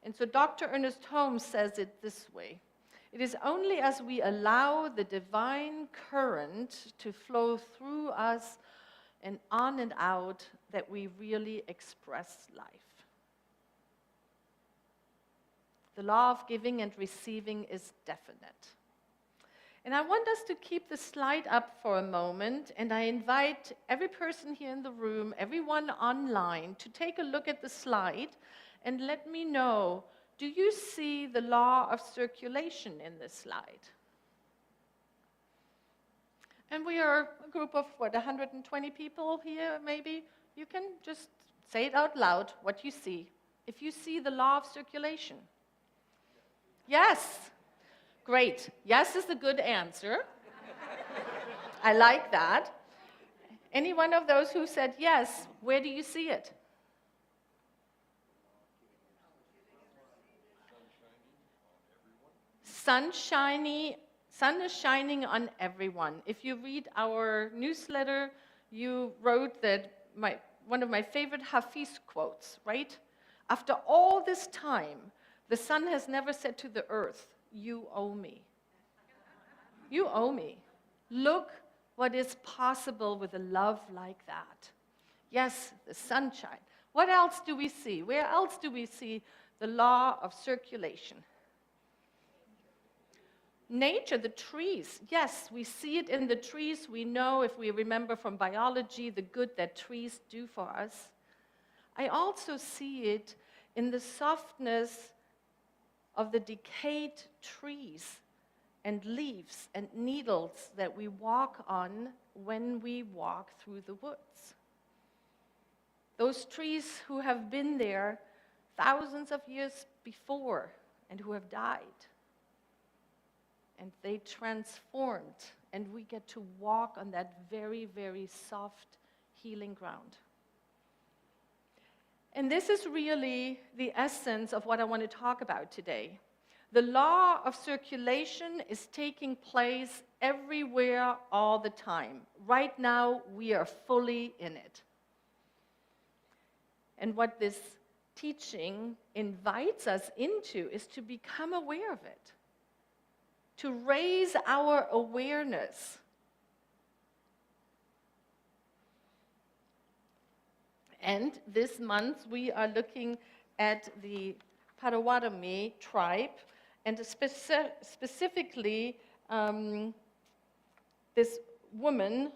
And so Dr. Ernest Holmes says it this way: it is only as we allow the divine current to flow through us and on and out that we really express life. The law of giving and receiving is definite. And I want us to keep the slide up for a moment, and I invite every person here in the room, everyone online, to take a look at the slide and let me know, do you see the law of circulation in this slide? And we are a group of, 120 people here, maybe? You can just say it out loud, what you see. If you see the law of circulation. Yes. Great. Yes is a good answer. I like that. Any one of those who said yes, where do you see it? Sun is shining on everyone. If you read our newsletter, you wrote that one of my favorite Hafez quotes, right? After all this time, the sun has never said to the earth, you owe me. You owe me. Look what is possible with a love like that. Yes, the sunshine. What else do we see? Where else do we see the law of circulation? Nature, the trees. Yes, we see it in the trees. We know, if we remember from biology, the good that trees do for us. I also see it in the softness of the decayed trees and leaves and needles that we walk on when we walk through the woods. Those trees who have been there thousands of years before and who have died. And they transformed, and we get to walk on that very, very soft, healing ground. And this is really the essence of what I want to talk about today. The law of circulation is taking place everywhere all the time. Right now, we are fully in it. And what this teaching invites us into is to become aware of it, to raise our awareness. And this month, we are looking at the Potawatomi tribe, and specifically this woman,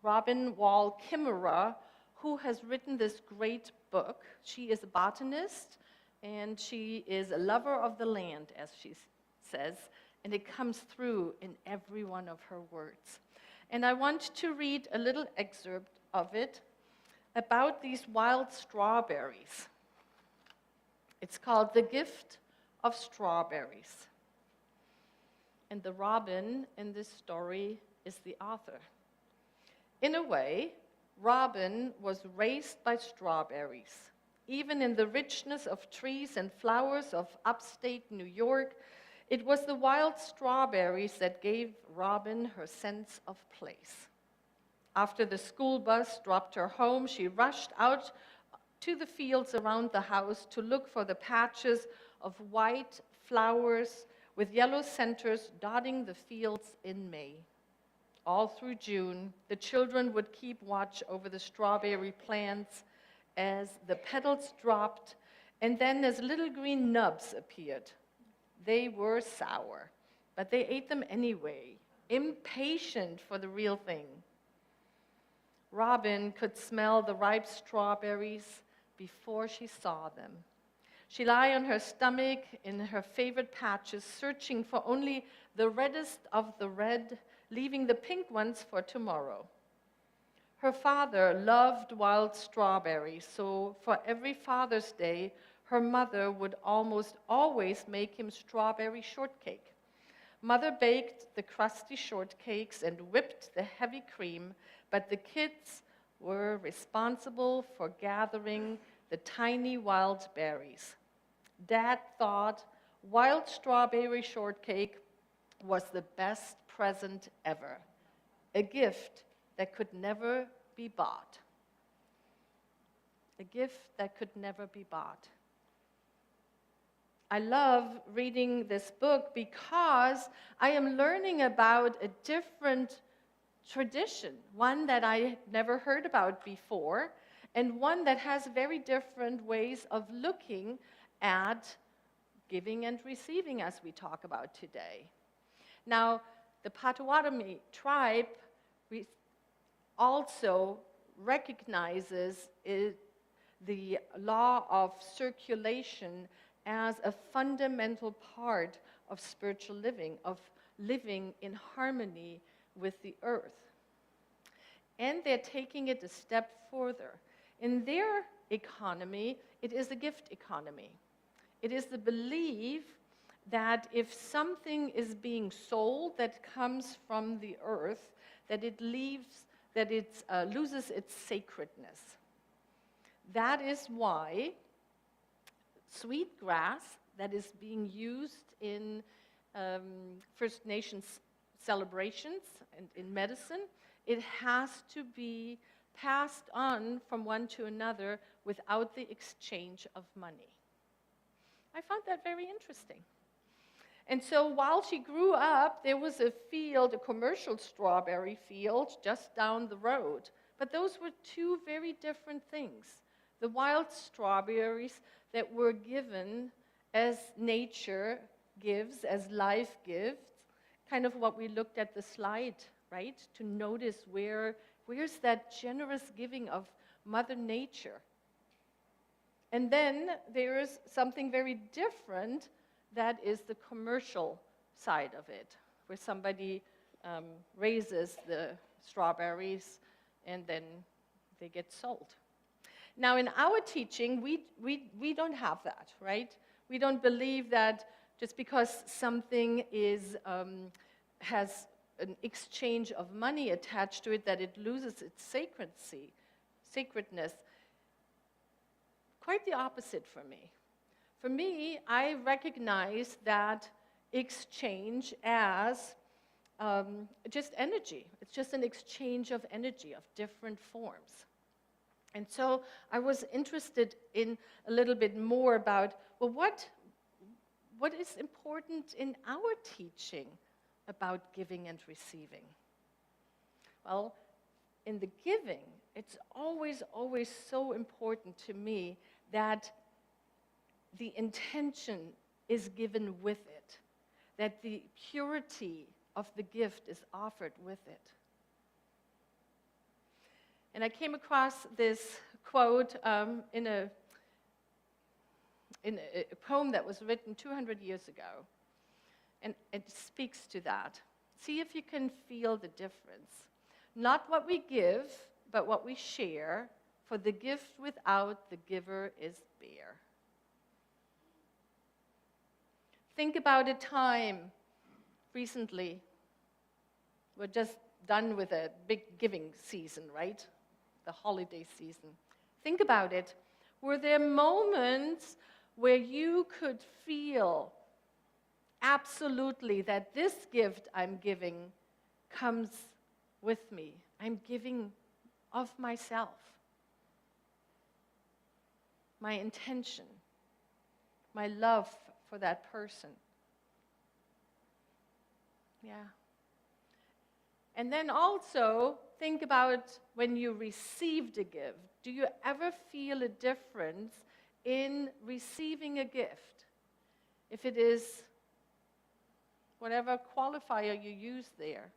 Robin Wall Kimmerer, who has written this great book. She is a botanist, and she is a lover of the land, as she says, and it comes through in every one of her words. And I want to read a little excerpt of it about these wild strawberries. It's called The Gift of Strawberries. And the robin in this story is the author. In a way, Robin was raised by strawberries. Even in the richness of trees and flowers of upstate New York, it was the wild strawberries that gave Robin her sense of place. After the school bus dropped her home, she rushed out to the fields around the house to look for the patches of white flowers with yellow centers dotting the fields in May. All through June, the children would keep watch over the strawberry plants as the petals dropped, and then as little green nubs appeared. They were sour, but they ate them anyway, impatient for the real thing. Robin could smell the ripe strawberries before she saw them. She lay on her stomach in her favorite patches, searching for only the reddest of the red, leaving the pink ones for tomorrow. Her father loved wild strawberries, so for every Father's Day, her mother would almost always make him strawberry shortcake. Mother baked the crusty shortcakes and whipped the heavy cream, but the kids were responsible for gathering the tiny wild berries. Dad thought wild strawberry shortcake was the best present ever, a gift that could never be bought. A gift that could never be bought. I love reading this book because I am learning about a different tradition, one that I never heard about before, and one that has very different ways of looking at giving and receiving, as we talk about today. Now, the Potawatomi tribe also recognizes the law of circulation as a fundamental part of spiritual living, of living in harmony with the earth. And they're taking it a step further. In their economy, it is a gift economy. It is the belief that if something is being sold that comes from the earth, that it loses its sacredness. That is why sweet grass that is being used in First Nations celebrations and in medicine, it has to be passed on from one to another without the exchange of money. I found that very interesting. And so while she grew up, there was a field, a commercial strawberry field, just down the road. But those were two very different things. The wild strawberries that were given as nature gives, as life gives, kind of what we looked at the slide, right? To notice where's that generous giving of Mother Nature. And then there's something very different that is the commercial side of it, where somebody raises the strawberries and then they get sold. Now, in our teaching, we don't have that, right? We don't believe that just because something has an exchange of money attached to it, that it loses its sacredness. Quite the opposite for me. For me, I recognize that exchange as just energy. It's just an exchange of energy of different forms. And so I was interested in a little bit more about, well, what is important in our teaching about giving and receiving? Well, in the giving, it's always, always so important to me that the intention is given with it, that the purity of the gift is offered with it. And I came across this quote in a poem that was written 200 years ago. And it speaks to that. See if you can feel the difference. Not what we give, but what we share, for the gift without the giver is bare. Think about a time recently. We're just done with a big giving season, right? The holiday season. Think about it. Were there moments where you could feel absolutely that this gift I'm giving comes with me? I'm giving of myself, my intention, my love for that person. Yeah. And then also, think about when you received a gift. Do you ever feel a difference in receiving a gift? If it is whatever qualifier you use there.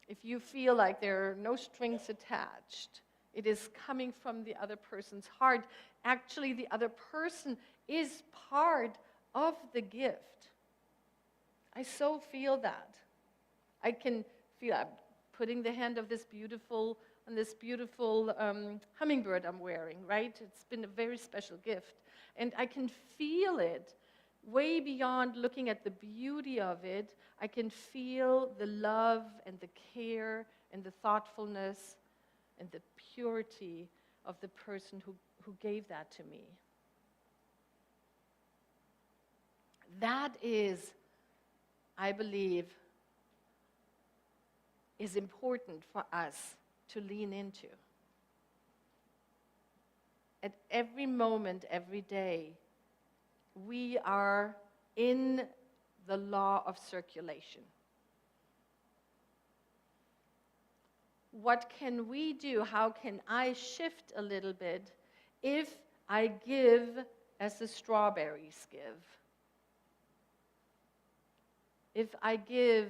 If you feel like there are no strings attached, it is coming from the other person's heart. Actually, the other person is part of the gift. I so feel that. I can feel, I'm putting the hand of this beautiful hummingbird I'm wearing, right? It's been a very special gift. And I can feel it way beyond looking at the beauty of it. I can feel the love and the care and the thoughtfulness and the purity of the person who gave that to me. That is, I believe, is important for us to lean into. At every moment, every day, we are in the law of circulation. What can we do? How can I shift a little bit if I give as the strawberries give? If I give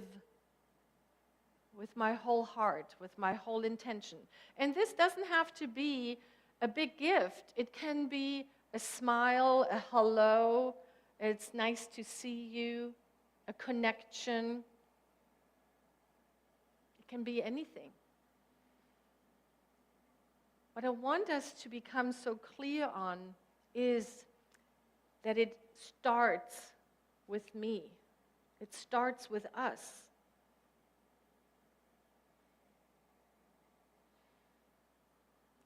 with my whole heart, with my whole intention. And this doesn't have to be a big gift. It can be a smile, a hello, it's nice to see you, a connection. It can be anything. What I want us to become so clear on is that it starts with me. It starts with us.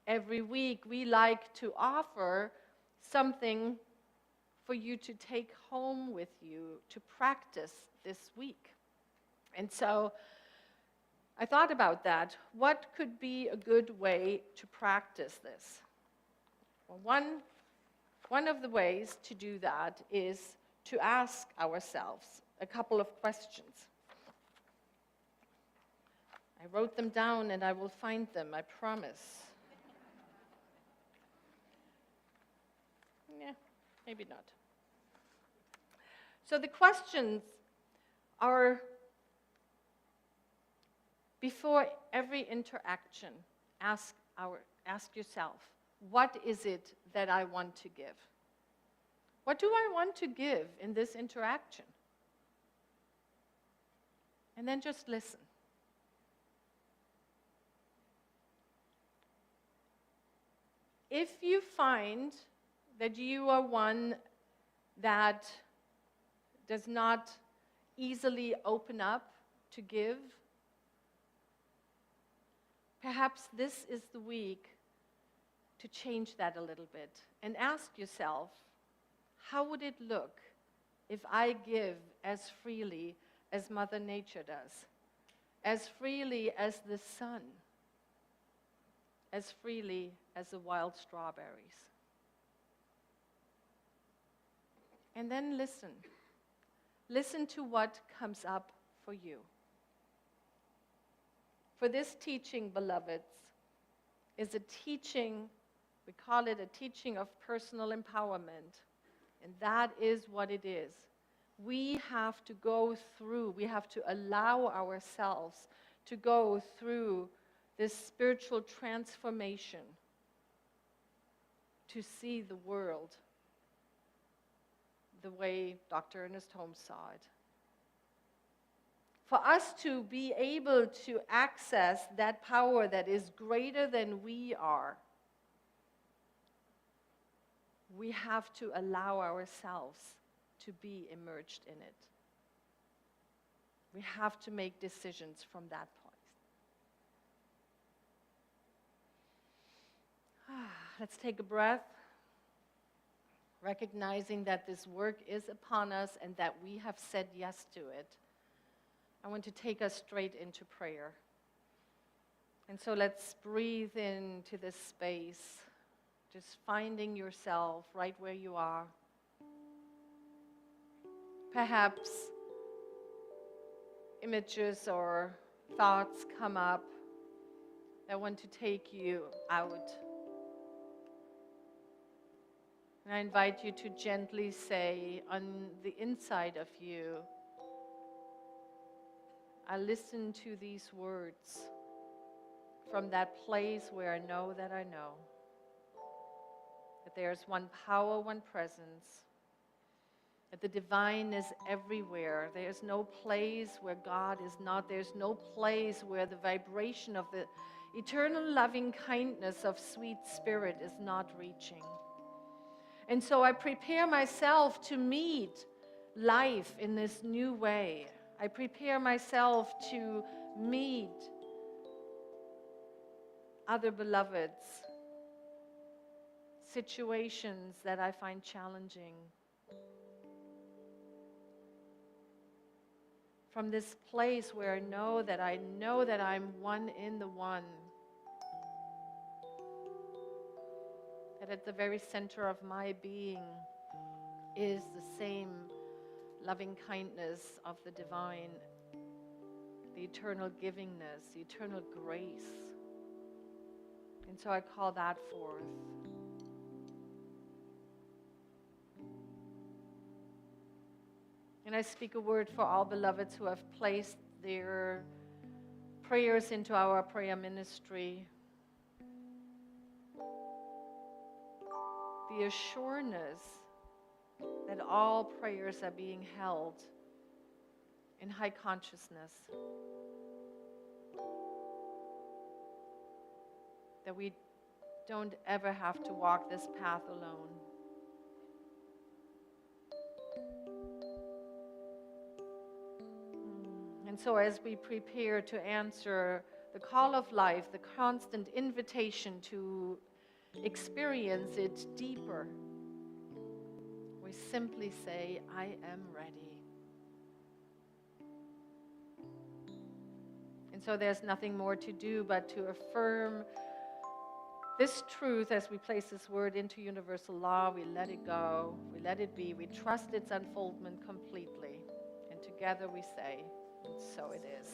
Every week we like to offer something for you to take home with you to practice this week. And so I thought about that. What could be a good way to practice this? Well, one of the ways to do that is to ask ourselves a couple of questions. I wrote them down and I will find them, I promise. Yeah, maybe not. So the questions are, before every interaction, ask yourself, what is it that I want to give? What do I want to give in this interaction? And then just listen. If you find that you are one that does not easily open up to give, perhaps this is the week to change that a little bit and ask yourself, how would it look if I give as freely as Mother Nature does, as freely as the sun, as freely as the wild strawberries? And then listen. Listen to what comes up for you. For this teaching, beloveds, is a teaching, we call it a teaching of personal empowerment. And that is what it is. We have to go through, we have to allow ourselves to go through this spiritual transformation to see the world the way Dr. Ernest Holmes saw it. For us to be able to access that power that is greater than we are, we have to allow ourselves to be immersed in it. We have to make decisions from that point. Let's take a breath, recognizing that this work is upon us and that we have said yes to it. I want to take us straight into prayer. And so let's breathe into this space, just finding yourself right where you are. Perhaps images or thoughts come up that want to take you out. And I invite you to gently say on the inside of you, I listen to these words from that place where I know that there's one power, one presence, that the divine is everywhere. There's no place where God is not. There's no place where the vibration of the eternal loving kindness of sweet spirit is not reaching. And so I prepare myself to meet life in this new way. I prepare myself to meet other beloveds, situations that I find challenging. From this place where I know that I'm one in the one. That at the very center of my being is the same loving kindness of the divine, the eternal givingness, the eternal grace. And so I call that forth. And I speak a word for all beloveds who have placed their prayers into our prayer ministry. The assuredness that all prayers are being held in high consciousness. That we don't ever have to walk this path alone. And so as we prepare to answer the call of life, the constant invitation to experience it deeper, we simply say, I am ready. And so there's nothing more to do but to affirm this truth as we place this word into universal law. We let it go, we let it be, we trust its unfoldment completely. And together we say, and so it is.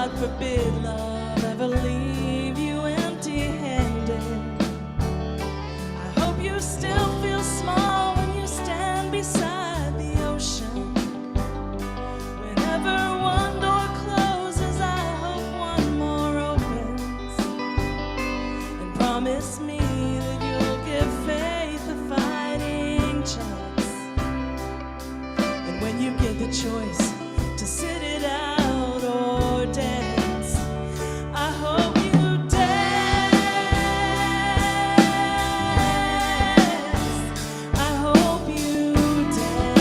God forbid love ever leave you empty-handed. I hope you still feel small when you stand beside the ocean. Whenever one door closes, I hope one more opens. And promise me that you'll give faith a fighting chance. And when you get the choice to sit it out or dance, I hope you dance. I hope you dance.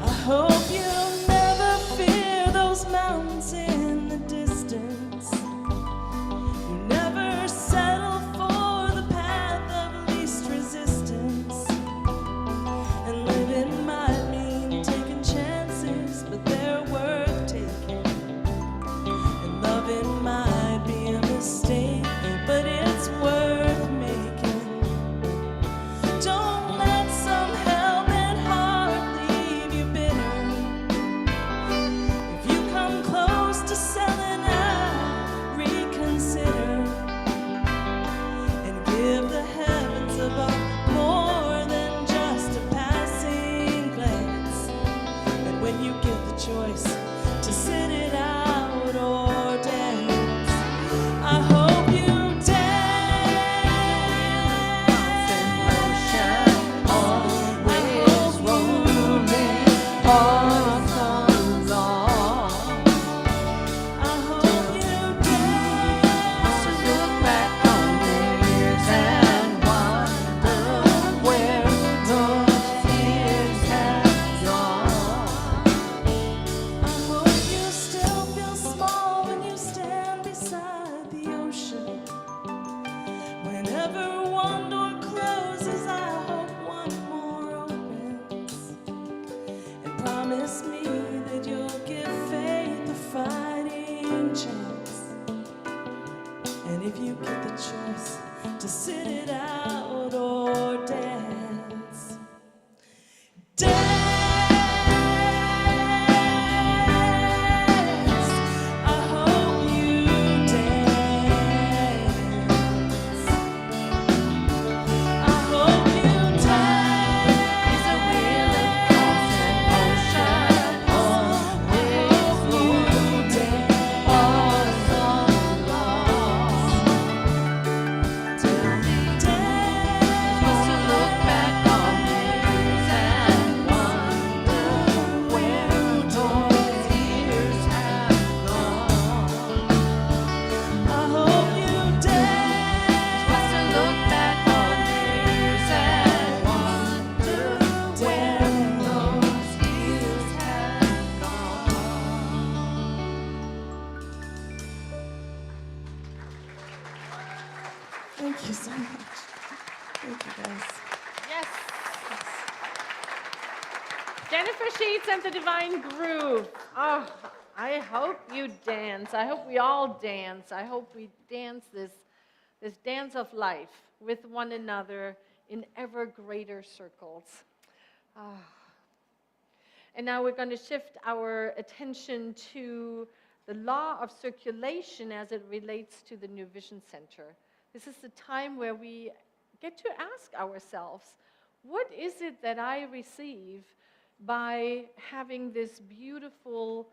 I hope you'll never fear those mountains in the distance. You never settle for the path of least resistance. And living might mean taking chances, but they're worth taking. And loving might be a mistake, but it's worth making. Don't let some hell-bent heart leave you bitter. If you come close to selling out, reconsider. And give the heavens above more than just a passing glance. And when you get the choice to sit it out or dance, I hope you dance. Always rolling on the lawn. I hope you dance. Look back on the years and wonder where those years have gone. I hope you still feel small when you stand beside the ocean. Whenever one door closes, I hope one more opens. And promise me that you'll give faith a fighting chance. And if you get the choice to sit it out or dance, dance. I hope you dance. I hope you dance. It's a wheel of constant motion. Always rolling on the lawn. Tell me, dance. Supposed to look back on years and wonder where those years have gone. I hope you dance. Supposed to look back on years and wonder where those years have gone. Thank you so much. Thank you, guys. Yes. Jennifer Sheets and the Divine Groove. Oh, I hope you dance. I hope we all dance. I hope we dance this dance of life with one another in ever greater circles. Ah. And now we're going to shift our attention to the law of circulation as it relates to the New Vision Center. This is the time where we get to ask ourselves, what is it that I receive by having this beautiful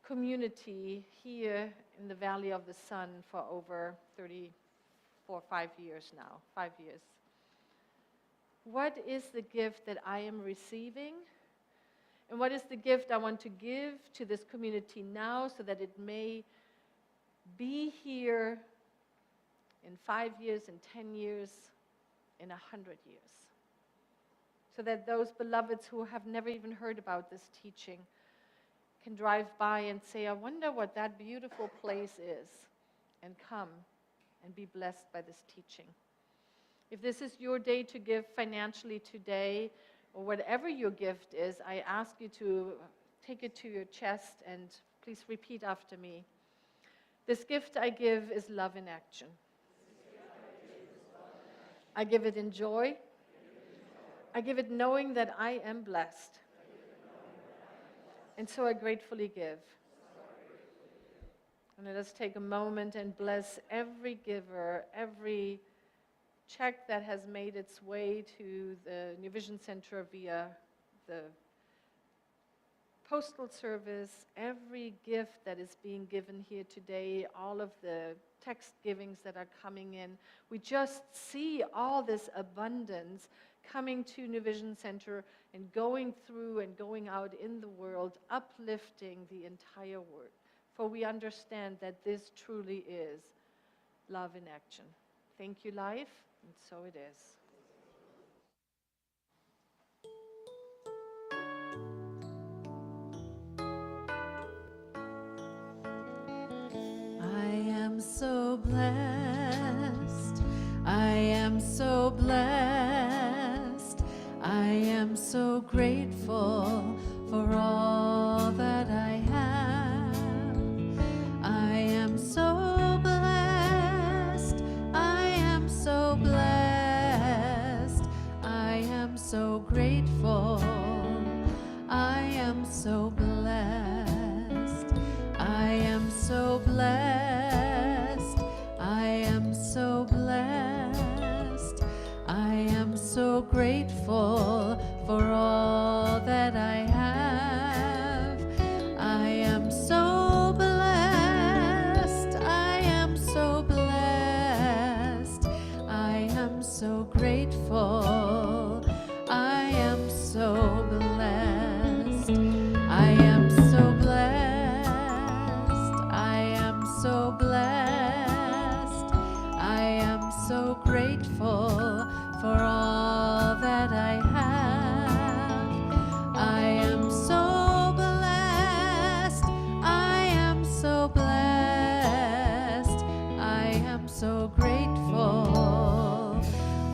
community here in the Valley of the Sun for over 5 years now, 5 years? What is the gift that I am receiving? And what is the gift I want to give to this community now so that it may be here in 5 years, in 10 years, in 100 years? So that those beloveds who have never even heard about this teaching can drive by and say, I wonder what that beautiful place is, and come and be blessed by this teaching. If this is your day to give financially today, or whatever your gift is, I ask you to take it to your chest and please repeat after me. This gift I give is love in action. I give it in joy. I give it knowing that I am blessed. And so I gratefully give. And let us take a moment and bless every giver, every check that has made its way to the New Vision Center via the Postal Service, every gift that is being given here today, all of the text givings that are coming in. We just see all this abundance coming to New Vision Center and going through and going out in the world, uplifting the entire world. For we understand that this truly is love in action. Thank you, life, and so it is. I am so blessed. I am so blessed. I am so grateful for all that I have. I am so blessed. I am so blessed. I am so grateful. I am so blessed. I am so blessed. I am so blessed. I am so grateful for all that I have. I am so blessed. I am so blessed. I am so grateful. I am so blessed. I am so blessed. I am so blessed. I am so grateful for all that I have. I am so blessed. I am so blessed. I am so grateful.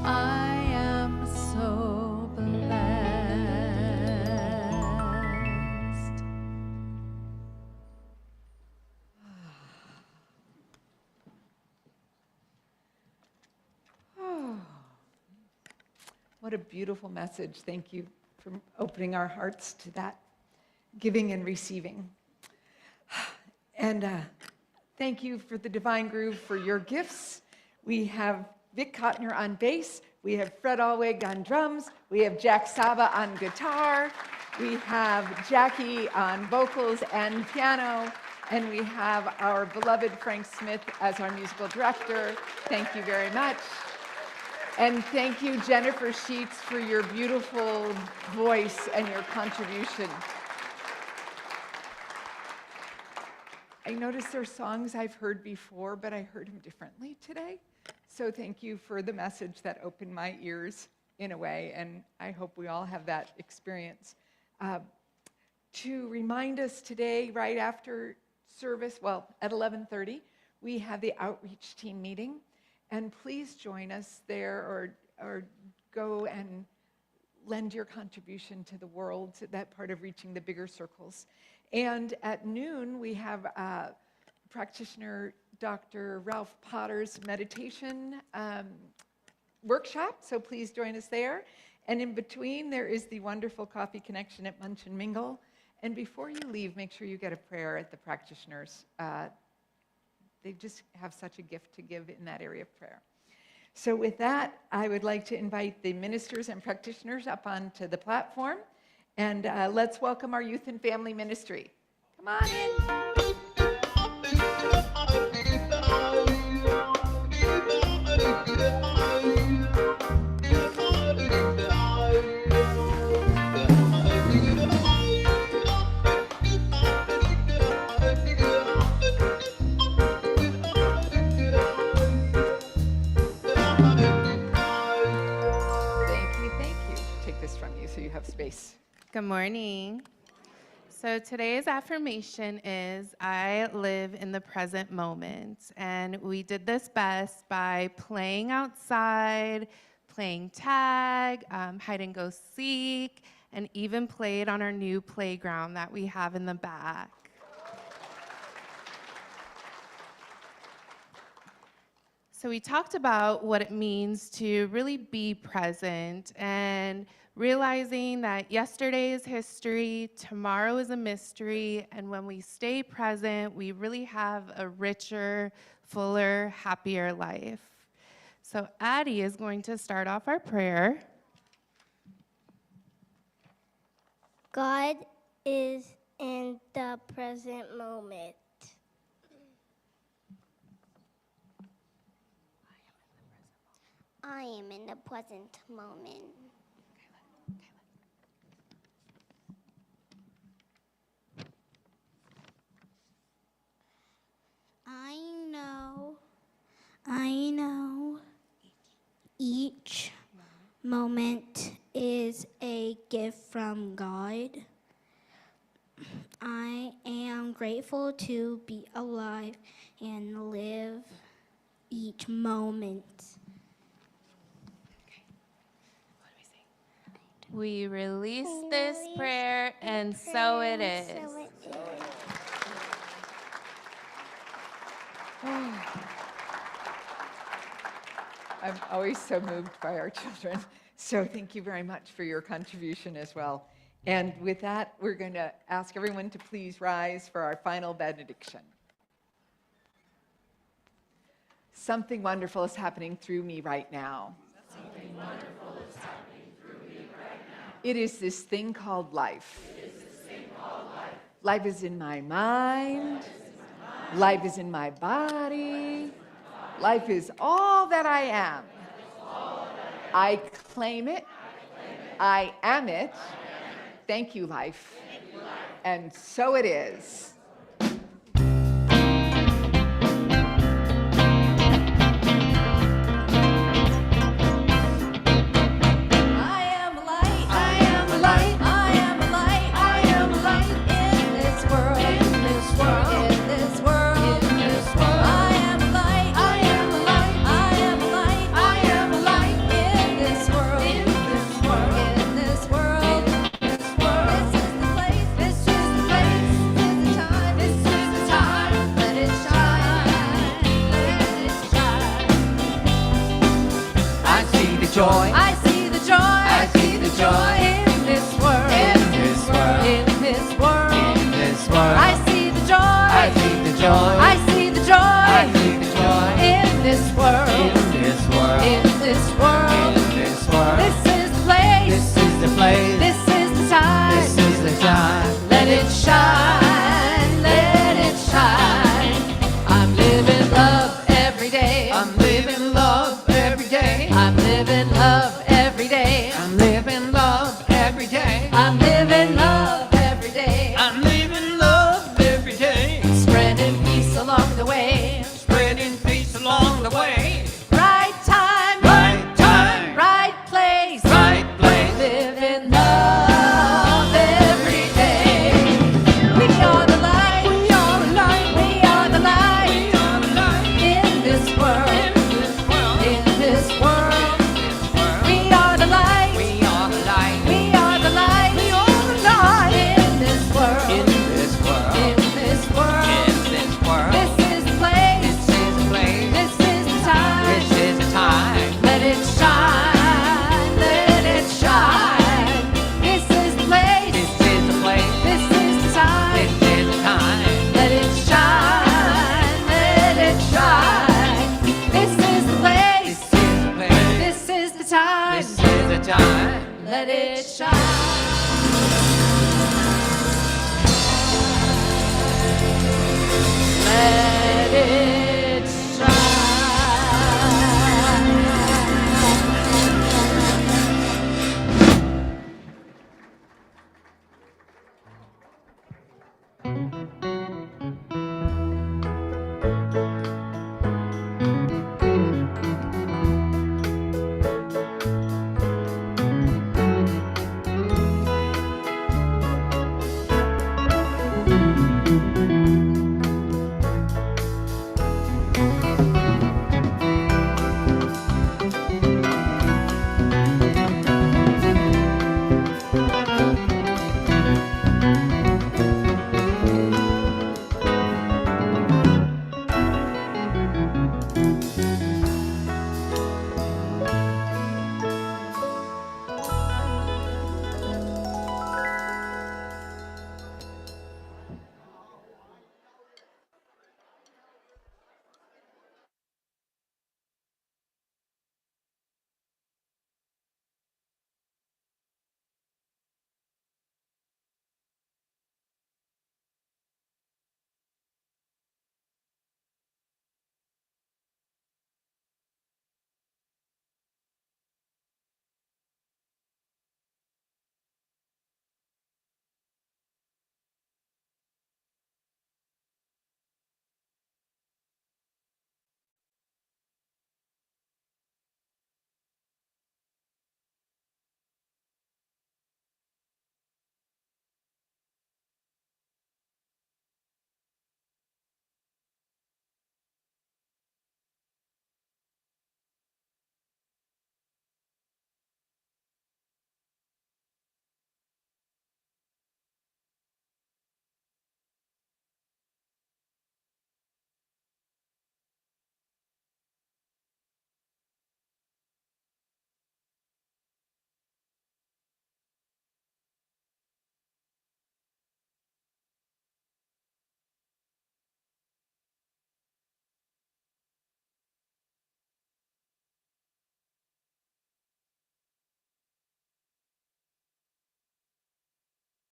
I am so blessed. What a beautiful message. Thank you for opening our hearts to that giving and receiving. And thank you for the Divine Groove for your gifts. We have Vic Kottner on bass. We have Fred Alweg on drums. We have Jack Saba on guitar. We have Jackie on vocals and piano. And we have our beloved Frank Smith as our musical director. Thank you very much. And thank you, Jennifer Sheets, for your beautiful voice and your contribution. I noticed there are songs I've heard before, but I heard them differently today. So thank you for the message that opened my ears in a way, and I hope we all have that experience. To remind us today, right after service, well, at 11:30, we have the outreach team meeting. And please join us there or go and lend your contribution to the world, to that part of reaching the bigger circles. And at noon, we have practitioner Dr. Ralph Potter's meditation workshop, so please join us there. And in between, there is the wonderful Coffee Connection at Munch and Mingle. And before you leave, make sure you get a prayer at the practitioners. They just have such a gift to give in that area of prayer. So with that, I would like to invite the ministers and practitioners up onto the platform. And let's welcome our youth and family ministry. Come on in. Space. Good morning. So today's affirmation is, I live in the present moment. And we did this best by playing outside, playing tag, hide and go seek, and even played on our new playground that we have in the back. So we talked about what it means to really be present, and realizing that yesterday is history, tomorrow is a mystery, and when we stay present, we really have a richer, fuller, happier life. So Addie is going to start off our prayer. God is in the present moment. I am in the present moment. I know each moment is a gift from God. I am grateful to be alive and live each moment. We release this prayer, and so it is. I'm always so moved by our children. So thank you very much for your contribution as well. And with that, we're going to ask everyone to please rise for our final benediction. Something wonderful is happening through me right now. Something wonderful is happening through me right now. It is this thing called life. It is this thing called life. Life is in my mind. Life is in my body. Life is all that I am. I claim it. I am it. Thank you, life. And so it is. Joy. I see the joy. I see the joy in this world. In this world. In this world. In this world. I see the joy. I see the joy. I see the joy. I see the joy in this world. In this world. In this world. In this world. This is the place. This is the place. This is the time. This is the time. Let it shine.